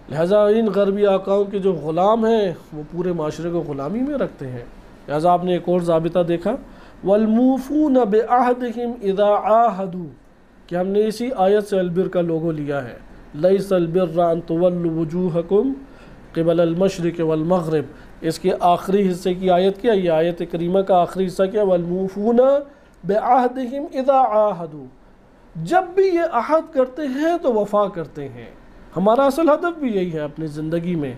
لہٰذا ان غربی آقاؤں کے جو غلام ہیں وہ پورے معاشرے کو غلامی میں رکھتے ہیں۔ لہٰذا آپ نے ایک اور ضابطہ دیکھا، وَالْمُوفُونَ بِعَهْدِهِمْ إِذَا عَاهَدُوا، کہ ہم نے اسی آیت سے البر کا لوگو لیا ہے، لَيْسَ الْبِرَّ أَن تُوَلُّوا وُجُوهَكُمْ قِبَلَ الْمَشْرِقِ وَالْمَغْرِبِ۔ اس کے آخری حصے کی آیت کیا؟ یہ آیت کریمہ کا آخری حصہ کیا؟ وَالْمُوفُونَ بِعَهْدِهِمْ إِذَا عَاهَدُوا، جب بھی یہ عہد کرتے ہیں تو وفا کرتے ہیں۔ ہمارا اصل ہدف بھی یہی ہے اپنی زندگی میں،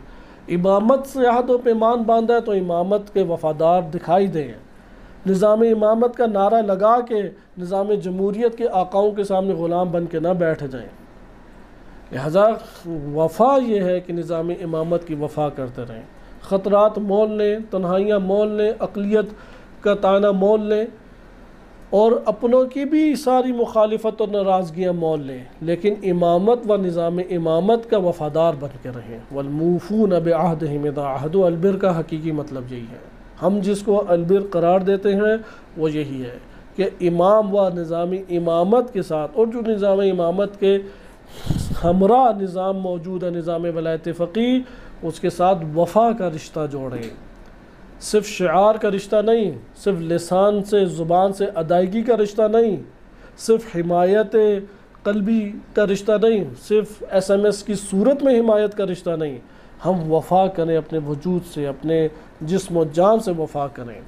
امامت سے عہد و پیمان باندھا ہے تو امامت کے وفادار دکھائی دیں، نظام امامت کا نعرہ لگا کے نظام جمہوریت کے آقاؤں کے سامنے غلام بن کے نہ بیٹھ جائیں۔ لہذا وفا یہ ہے کہ نظام امامت کی وفا کرتے رہیں، خطرات مول لیں، تنہائیاں مول لیں، اقلیت کا طعنہ مول لیں، اور اپنوں کی بھی ساری مخالفت اور ناراضگیاں مول لیں، لیکن امامت و نظام امامت کا وفادار بن کے رہیں۔ وَالْمُوفُونَ بِعَهْدِهِمْ إِذَا عَاهَدُوا، البر کا حقیقی مطلب یہی ہے۔ ہم جس کو البر قرار دیتے ہیں وہ یہی ہے کہ امام و نظام امامت کے ساتھ، اور جو نظام امامت کے ہمراہ نظام موجود ہے، نظام ولایت فقیہ، اس کے ساتھ وفا کا رشتہ جوڑیں، صرف شعار کا رشتہ نہیں، صرف لسان سے، زبان سے ادائیگی کا رشتہ نہیں، صرف حمایت قلبی کا رشتہ نہیں، صرف ایس ایم ایس کی صورت میں حمایت کا رشتہ نہیں، ہم وفا کریں، اپنے وجود سے، اپنے جسم و جان سے وفا کریں،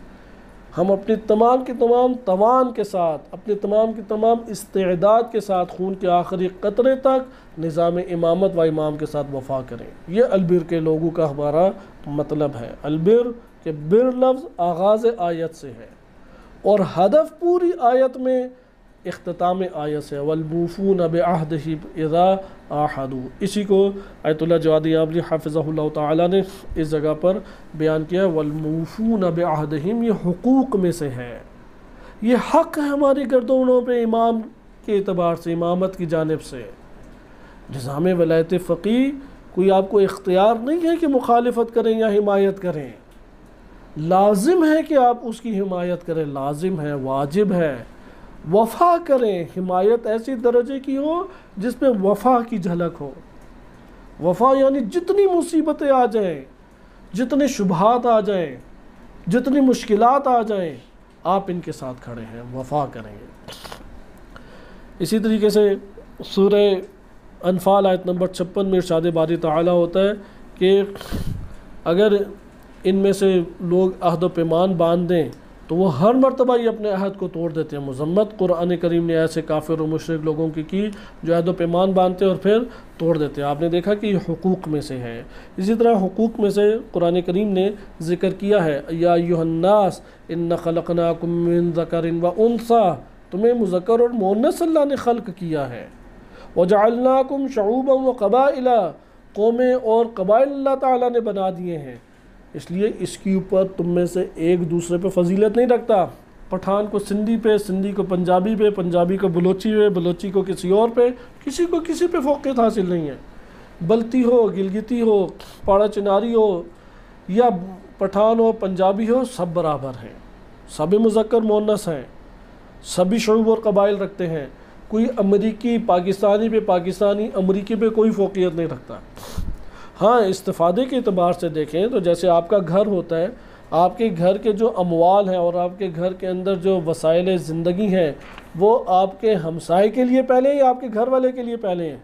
ہم اپنی تمام کی تمام توان کے ساتھ، اپنے تمام کی تمام استعداد کے ساتھ، خون کے آخری قطرے تک نظام امامت و امام کے ساتھ وفا کریں۔ یہ البر کے لوگوں کا ہمارا مطلب ہے۔ البر کہ بر لفظ آغاز آیت سے ہے، اور ہدف پوری آیت میں اختتام آیت سے، وَالْمُوفُونَ بِعَهْدِهِمْ إِذَا عَاهَدُوا۔ اسی کو آیت اللہ جوادی آبری حافظہ اللہ تعالیٰ نے اس جگہ پر بیان کیا، وَالْمُوفُونَ بِعَهْدِهِمْ، یہ حقوق میں سے ہے، یہ حق ہے ہماری گردنوں پہ امام کے اعتبار سے، امامت کی جانب سے۔ نظام ولایت فقیہ کوئی آپ کو اختیار نہیں ہے کہ مخالفت کریں یا حمایت کریں، لازم ہے کہ آپ اس کی حمایت کریں، لازم ہے، واجب ہے۔ وفا کریں، حمایت ایسی درجے کی ہو جس میں وفا کی جھلک ہو۔ وفا یعنی جتنی مصیبتیں آ جائیں، جتنے شبہات آ جائیں، جتنی مشکلات آ جائیں، آپ ان کے ساتھ کھڑے ہیں، وفا کریں گے۔ اسی طریقے سے سورہ انفال آیت نمبر 56 میں ارشاد باری تعالیٰ ہوتا ہے کہ اگر ان میں سے لوگ عہد و پیمان باندھ دیں تو وہ ہر مرتبہ یہ اپنے عہد کو توڑ دیتے ہیں۔ مذمت قرآن کریم نے ایسے کافر و مشرک لوگوں کی جو عہد و پیمان باندھتے ہیں اور پھر توڑ دیتے ہیں۔ آپ نے دیکھا کہ یہ حقوق میں سے ہے۔ اسی طرح حقوق میں سے قرآن کریم نے ذکر کیا ہے، یا ایھا الناس انا خلقناکم من ذکر و انثی، تمہیں مذکر اور مؤنث اللہ نے خلق کیا ہے۔ وجعلناکم شعوبا و قبائل، قومیں اور قبائل اللہ تعالیٰ نے بنا دیے ہیں، اس لیے اس کے اوپر تم میں سے ایک دوسرے پہ فضیلت نہیں رکھتا۔ پٹھان کو سندھی پہ، سندھی کو پنجابی پہ، پنجابی کو بلوچی پہ، بلوچی کو کسی اور پہ، کسی کو کسی پہ فوقیت حاصل نہیں ہے۔ بلتی ہو، گلگتی ہو، پاڑا چناری ہو، یا پٹھان ہو، پنجابی ہو، سب برابر ہیں، سب مذکر مؤنث ہیں، سبھی شعوب اور قبائل رکھتے ہیں۔ کوئی امریکی پاکستانی پہ، پاکستانی امریکی پہ کوئی فوقیت نہیں رکھتا۔ ہاں استفادے کے اعتبار سے دیکھیں تو جیسے آپ کا گھر ہوتا ہے، آپ کے گھر کے جو اموال ہیں اور آپ کے گھر کے اندر جو وسائل زندگی ہیں وہ آپ کے ہمسائے کے لیے پہلے یا آپ کے گھر والے کے لیے پہلے ہیں؟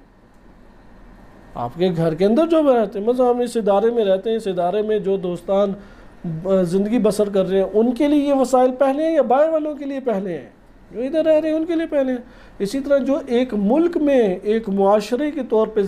آپ کے گھر کے اندر جو رہتے ہیں، مثلا ہم اس ادارے میں رہتے ہیں، اس ادارے میں جو دوستان زندگی بسر کر رہے ہیں ان کے لیے یہ وسائل پہلے ہیں یا باہر والوں کے لیے پہلے ہیں؟ جو ادھر رہ رہے ہیں ان کے لیے پہلے ہیں۔ اسی طرح جو ایک ملک میں ایک معاشرے کے طور پہ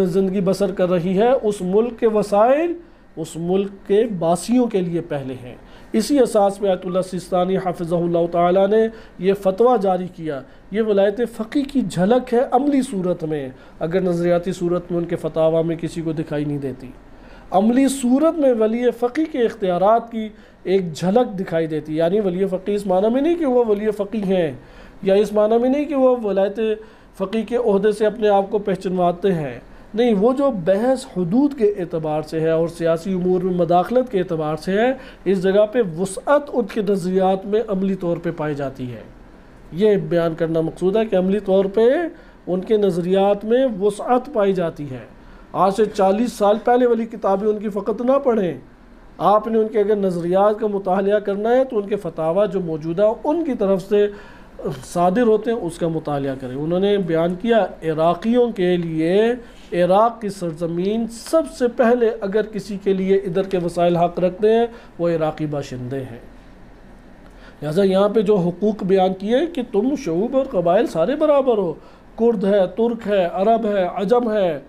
زندگی بسر کر رہی ہے، اس ملک کے وسائل اس ملک کے باسیوں کے لیے پہلے ہیں۔ اسی اساس پہ آیت اللہ سیستانی حافظہ اللہ تعالیٰ نے یہ فتویٰ جاری کیا۔ یہ ولایت فقیہ کی جھلک ہے عملی صورت میں، اگر نظریاتی صورت میں ان کے فتاویٰ میں کسی کو دکھائی نہیں دیتی۔ عملی صورت میں ولی فقیہ کے اختیارات کی ایک جھلک دکھائی دیتی، یعنی ولی فقیہ اس معنی میں نہیں کہ وہ ولی فقیہ ہیں، یا اس معنی میں نہیں کہ وہ ولایت فقیہ کے عہدے سے اپنے آپ کو پہچنواتے ہیں، نہیں، وہ جو بحث حدود کے اعتبار سے ہے اور سیاسی امور میں مداخلت کے اعتبار سے ہے، اس جگہ پہ وسعت ان کے نظریات میں عملی طور پہ پائی جاتی ہے۔ یہ بیان کرنا مقصود ہے کہ عملی طور پہ ان کے نظریات میں وسعت پائی جاتی ہے۔ آج سے 40 سال پہلے والی کتابیں ان کی فقط نہ پڑھیں، آپ نے ان کے اگر نظریات کا مطالعہ کرنا ہے تو ان کے فتاویٰ جو موجودہ ان کی طرف سے صادر ہوتے ہیں اس کا مطالعہ کریں۔ انہوں نے بیان کیا عراقیوں کے لیے عراق کی سرزمین سب سے پہلے اگر کسی کے لیے ادھر کے وسائل حق رکھتے ہیں وہ عراقی باشندے ہیں۔ لہٰذا یہاں پہ جو حقوق بیان کیے کہ تم شعوب اور قبائل سارے برابر ہو، کرد ہے، ترک ہے، عرب ہے، عجم ہے،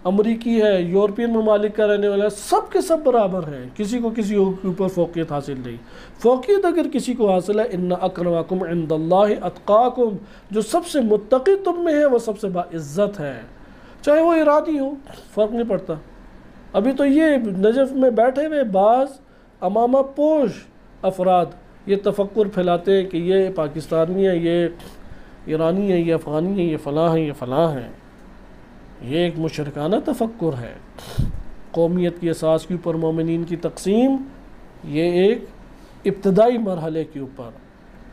امریکی ہے، یورپین ممالک کا رہنے والا ہے، سب کے سب برابر ہیں، کسی کو کسی کے اوپر فوقیت حاصل نہیں۔ فوقیت اگر کسی کو حاصل ہے، ان اکرمکم عند اللہ اتقاکم، جو سب سے متقی تم میں ہے وہ سب سے باعزت ہے، چاہے وہ ایرانی ہو، فرق نہیں پڑتا۔ ابھی تو یہ نجف میں بیٹھے ہوئے بعض امامہ پوش افراد یہ تفکر پھیلاتے ہیں کہ یہ پاکستانی ہے، یہ ایرانی ہے، یہ افغانی ہے، یہ فلاں ہے، یہ فلاں ہے۔ یہ ایک مشرکانہ تفکر ہے۔ قومیت کی اساس کے اوپر مومنین کی تقسیم یہ ایک ابتدائی مرحلے کے اوپر،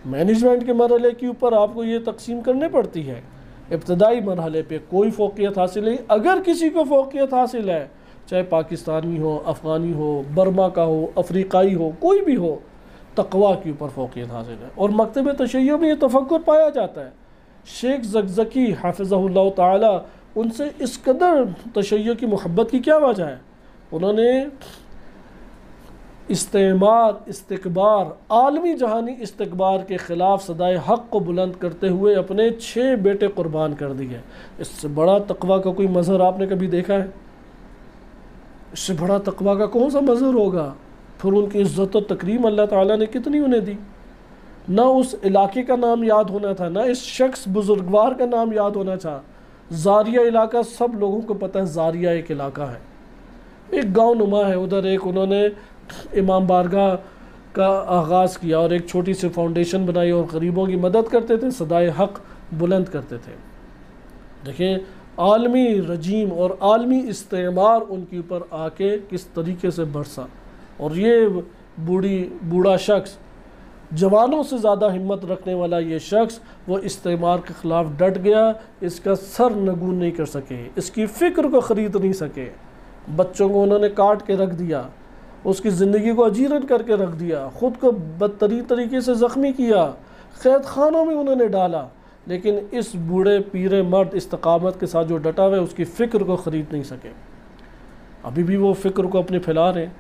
مینجمنٹ کے مرحلے کے اوپر آپ کو یہ تقسیم کرنے پڑتی ہے۔ ابتدائی مرحلے پہ کوئی فوقیت حاصل نہیں، اگر کسی کو فوقیت حاصل ہے، چاہے پاکستانی ہو، افغانی ہو، برما کا ہو، افریقائی ہو، کوئی بھی ہو، تقویٰ کے اوپر فوقیت حاصل ہے۔ اور مکتب تشیع میں یہ تفکر پایا جاتا ہے۔ شیخ زکزکی حافظہ اللہ تعالی، ان سے اس قدر تشیع کی محبت کی کیا وجہ ہے؟ انہوں نے استعمار، استکبار، عالمی جہانی استکبار کے خلاف صدائے حق کو بلند کرتے ہوئے اپنے 6 بیٹے قربان کر دیے۔ اس سے بڑا تقویٰ کا کوئی مظہر آپ نے کبھی دیکھا ہے؟ اس سے بڑا تقویٰ کا کون سا مظہر ہوگا؟ پھر ان کی عزت و تکریم اللہ تعالیٰ نے کتنی انہیں دی۔ نہ اس علاقے کا نام یاد ہونا تھا، نہ اس شخص بزرگوار کا نام یاد ہونا تھا۔ زاریہ علاقہ سب لوگوں کو پتہ ہے، زاریہ ایک علاقہ ہے، ایک گاؤں نما ہے، ادھر ایک انہوں نے امام بارگاہ کا آغاز کیا اور ایک چھوٹی سی فاؤنڈیشن بنائی اور غریبوں کی مدد کرتے تھے، صدائے حق بلند کرتے تھے۔ دیکھیں عالمی رجیم اور عالمی استعمار ان کے اوپر آ کے کس طریقے سے برسا، اور یہ بوڑھا شخص، جوانوں سے زیادہ ہمت رکھنے والا یہ شخص، وہ استعمار کے خلاف ڈٹ گیا، اس کا سر نگون نہیں کر سکے، اس کی فکر کو خرید نہیں سکے، بچوں کو انہوں نے کاٹ کے رکھ دیا، اس کی زندگی کو اجیرن کر کے رکھ دیا، خود کو بدترین طریقے سے زخمی کیا، قید خانوں میں انہوں نے ڈالا، لیکن اس بوڑھے پیرے مرد استقامت کے ساتھ جو ڈٹا ہوئے اس کی فکر کو خرید نہیں سکے۔ ابھی بھی وہ فکر کو اپنے پھیلا رہے ہیں۔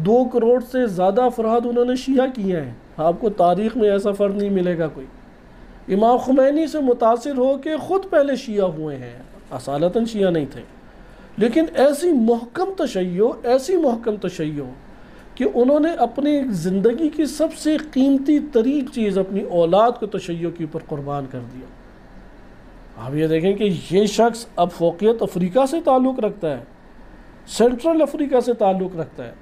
2 کروڑ سے زیادہ افراد انہوں نے شیعہ کیے ہیں. آپ کو تاریخ میں ایسا فرد نہیں ملے گا کوئی. امام خمینی سے متاثر ہو کے خود پہلے شیعہ ہوئے ہیں، اصالتاً شیعہ نہیں تھے، لیکن ایسی محکم تشیع کہ انہوں نے اپنی زندگی کی سب سے قیمتی ترین چیز اپنی اولاد کو تشیع کے اوپر قربان کر دیا. آپ یہ دیکھیں کہ یہ شخص اب فوقیت افریقہ سے تعلق رکھتا ہے، سینٹرل افریقہ سے تعلق رکھتا ہے،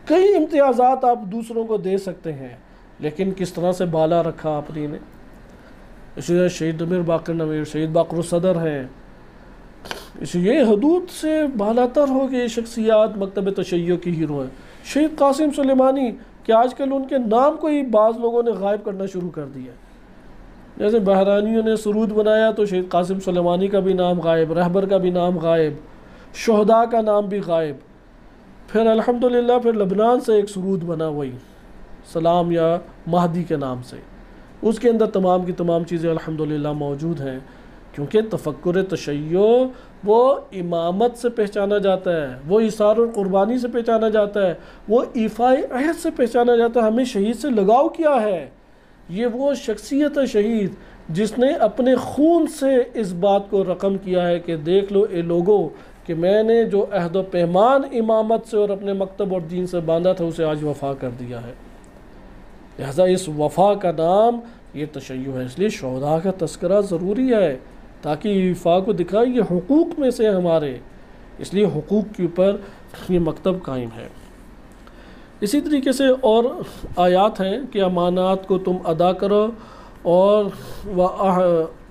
کئی امتیازات آپ دوسروں کو دے سکتے ہیں، لیکن کس طرح سے بالا رکھا اپنی نے. اسی طرح شہید امیر باقر نویر، شہید باقر الصدر ہیں، اس لیے حدود سے بالاتر ہو کہ یہ شخصیات مکتب تشیع کی ہیرو ہیں. شہید قاسم سلیمانی کہ آج کل ان کے نام کو ہی بعض لوگوں نے غائب کرنا شروع کر دیا. جیسے بحرانیوں نے سرود بنایا تو شہید قاسم سلیمانی کا بھی نام غائب، رہبر کا بھی نام غائب، شہداء کا نام بھی غائب. پھر الحمدللہ پھر لبنان سے ایک سرود بنا وہی سلام یا مہدی کے نام سے، اس کے اندر تمام کی تمام چیزیں الحمدللہ موجود ہیں، کیونکہ تفکر تشیع وہ امامت سے پہچانا جاتا ہے، وہ ایثار اور قربانی سے پہچانا جاتا ہے، وہ ایفائے عہد سے پہچانا جاتا ہے. ہمیں شہید سے لگاؤ کیا ہے؟ یہ وہ شخصیت ہے شہید جس نے اپنے خون سے اس بات کو رقم کیا ہے کہ دیکھ لو اے لوگو کہ میں نے جو عہد و پیمان امامت سے اور اپنے مکتب اور دین سے باندھا تھا اسے آج وفا کر دیا ہے. لہذا اس وفا کا نام یہ تشیع ہے. اس لیے شہداء کا تذکرہ ضروری ہے تاکہ ایفا کو دکھائے یہ حقوق میں سے ہمارے، اس لیے حقوق کے اوپر یہ مکتب قائم ہے. اسی طریقے سے اور آیات ہیں کہ امانات کو تم ادا کرو اور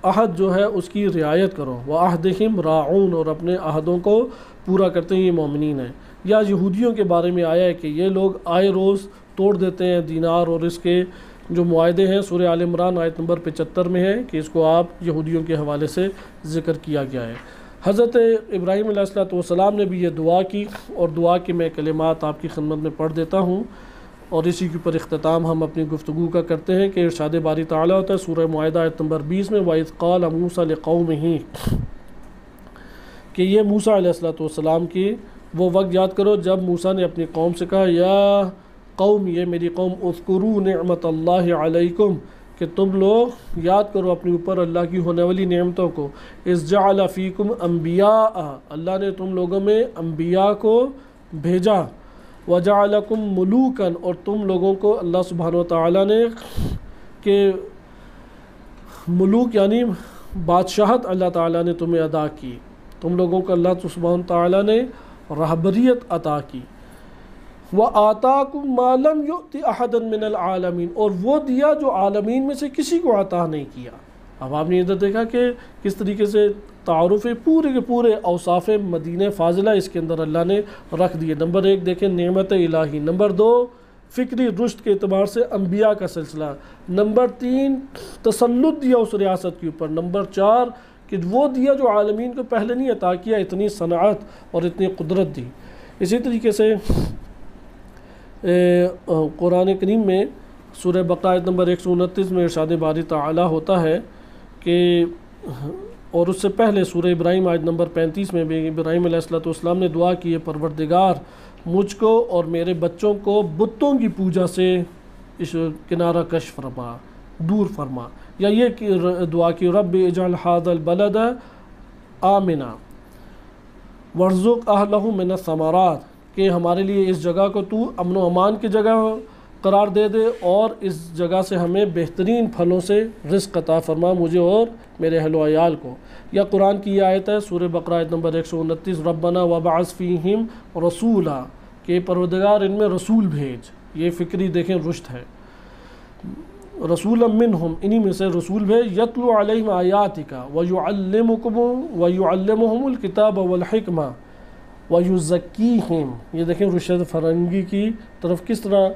عہد جو ہے اس کی رعایت کرو. وعہدہم راعون، اور اپنے عہدوں کو پورا کرتے ہیں، یہ مومنین ہیں. یا یہودیوں کے بارے میں آیا ہے کہ یہ لوگ آئے روز توڑ دیتے ہیں دینار اور اس کے جو معاہدے ہیں. سورہ آل عمران آیت نمبر 75 میں ہے کہ اس کو آپ یہودیوں کے حوالے سے ذکر کیا گیا ہے. حضرت ابراہیم علیہ السلام نے بھی یہ دعا کی، اور دعا کی میں کلمات آپ کی خدمت میں پڑھ دیتا ہوں، اور اسی کے اوپر اختتام ہم اپنی گفتگو کا کرتے ہیں کہ ارشاد باری تعالیٰ ہوتا ہے سورہ معاہدہ آیت نمبر 20 میں وَإِذْ قَالَ مُوسَىٰ لِقَوْمِهِ، کہ یہ موسیٰ علیہ السلام کی وہ وقت یاد کرو جب موسیٰ نے اپنی قوم سے کہا یا قوم، یہ میری قوم، اذکروا نعمت اللہ علیکم، کہ تم لوگ یاد کرو اپنے اوپر اللہ کی ہونے والی نعمتوں کو. اذ جعل فیکم انبیاء، اللہ نے تم لوگوں میں انبیاء کو بھیجا. وجعلکم ملوکا، اور تم لوگوں کو اللہ سبحانہ و تعالیٰ نے کہ ملوک یعنی بادشاہت اللہ تعالیٰ نے تمہیں عطا کی، تم لوگوں کو اللہ سبحانہ و تعالیٰ نے رہبریت عطا کی. وَآتَاكُم مَّا لَمْ يُؤْتِ أَحَدًا مِّنَ الْعَالَمِينَ، اور وہ دیا جو عالمین میں سے کسی کو عطا نہیں کیا. اب آپ نے ادھر دیکھا کہ کس طریقے سے تعارف پورے کے پورے اوصاف مدینہ فاضلہ اس کے اندر اللہ نے رکھ دیے. نمبر 1 دیکھیں نعمت الہی، نمبر 2 فکری رشد کے اعتبار سے انبیاء کا سلسلہ، نمبر 3 تسلط دیا اس ریاست کے اوپر، نمبر 4 کہ وہ دیا جو عالمین کو پہلے نہیں عطا کیا، اتنی صنعت اور اتنی قدرت دی. اسی طریقے سے قرآن کریم میں سورہ بقرہ آیت نمبر 129 میں ارشاد باری تعالیٰ ہوتا ہے کہ، اور اس سے پہلے سورہ ابراہیم آیت نمبر 35 میں بھی ابراہیم علیہ السلام نے دعا کی ہے پروردگار مجھ کو اور میرے بچوں کو بتوں کی پوجا سے اس کنارہ کش فرما، دور فرما. یا یہ دعا کی رب اجعل ھذا البلد آمنا وارزق اہلہ من الثمرات، کہ ہمارے لیے اس جگہ کو تو امن و امان کی جگہ قرار دے دے اور اس جگہ سے ہمیں بہترین پھلوں سے رزق عطا فرما مجھے اور میرے اہل و عیال کو. یا قرآن کی یہ آیت ہے سورہ بقرہ آیت نمبر 129 ربنا وابعث فیہم رسولا، کہ پروردگار ان میں رسول بھیج. یہ فکری دیکھیں رشد ہے. رسولا منہم، انہی میں سے رسول بھیج، یتلو علیہم آیاتک ویعلمہم الکتاب والحکمہ وَيُزَكِّيهِمْ. یہ دیکھیں رشد فرنگی کی طرف کس طرح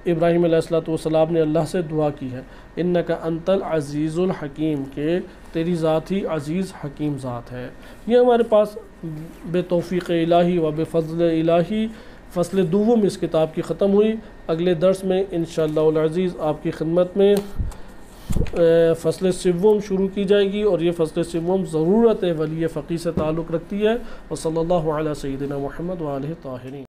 ابراہیم علیہ السلام نے اللہ سے دعا کی ہے. اِنَّكَ أَنْتَ الْعَزِيزُ الْحَكِيمُ، کہ تیری ذات ہی عزیز حکیم ذات ہے. یہ ہمارے پاس بے توفیق الہی و بے فضل الہی فصل دوم اس کتاب کی ختم ہوئی. اگلے درس میں انشاءاللہ العزیز آپ کی خدمت میں فصل سوم شروع کی جائے گی، اور یہ فصل سوم ضرورت ولی فقیہ سے تعلق رکھتی ہے. وصلی اللہ علی سیدنا محمد وآلہ الطاہرین.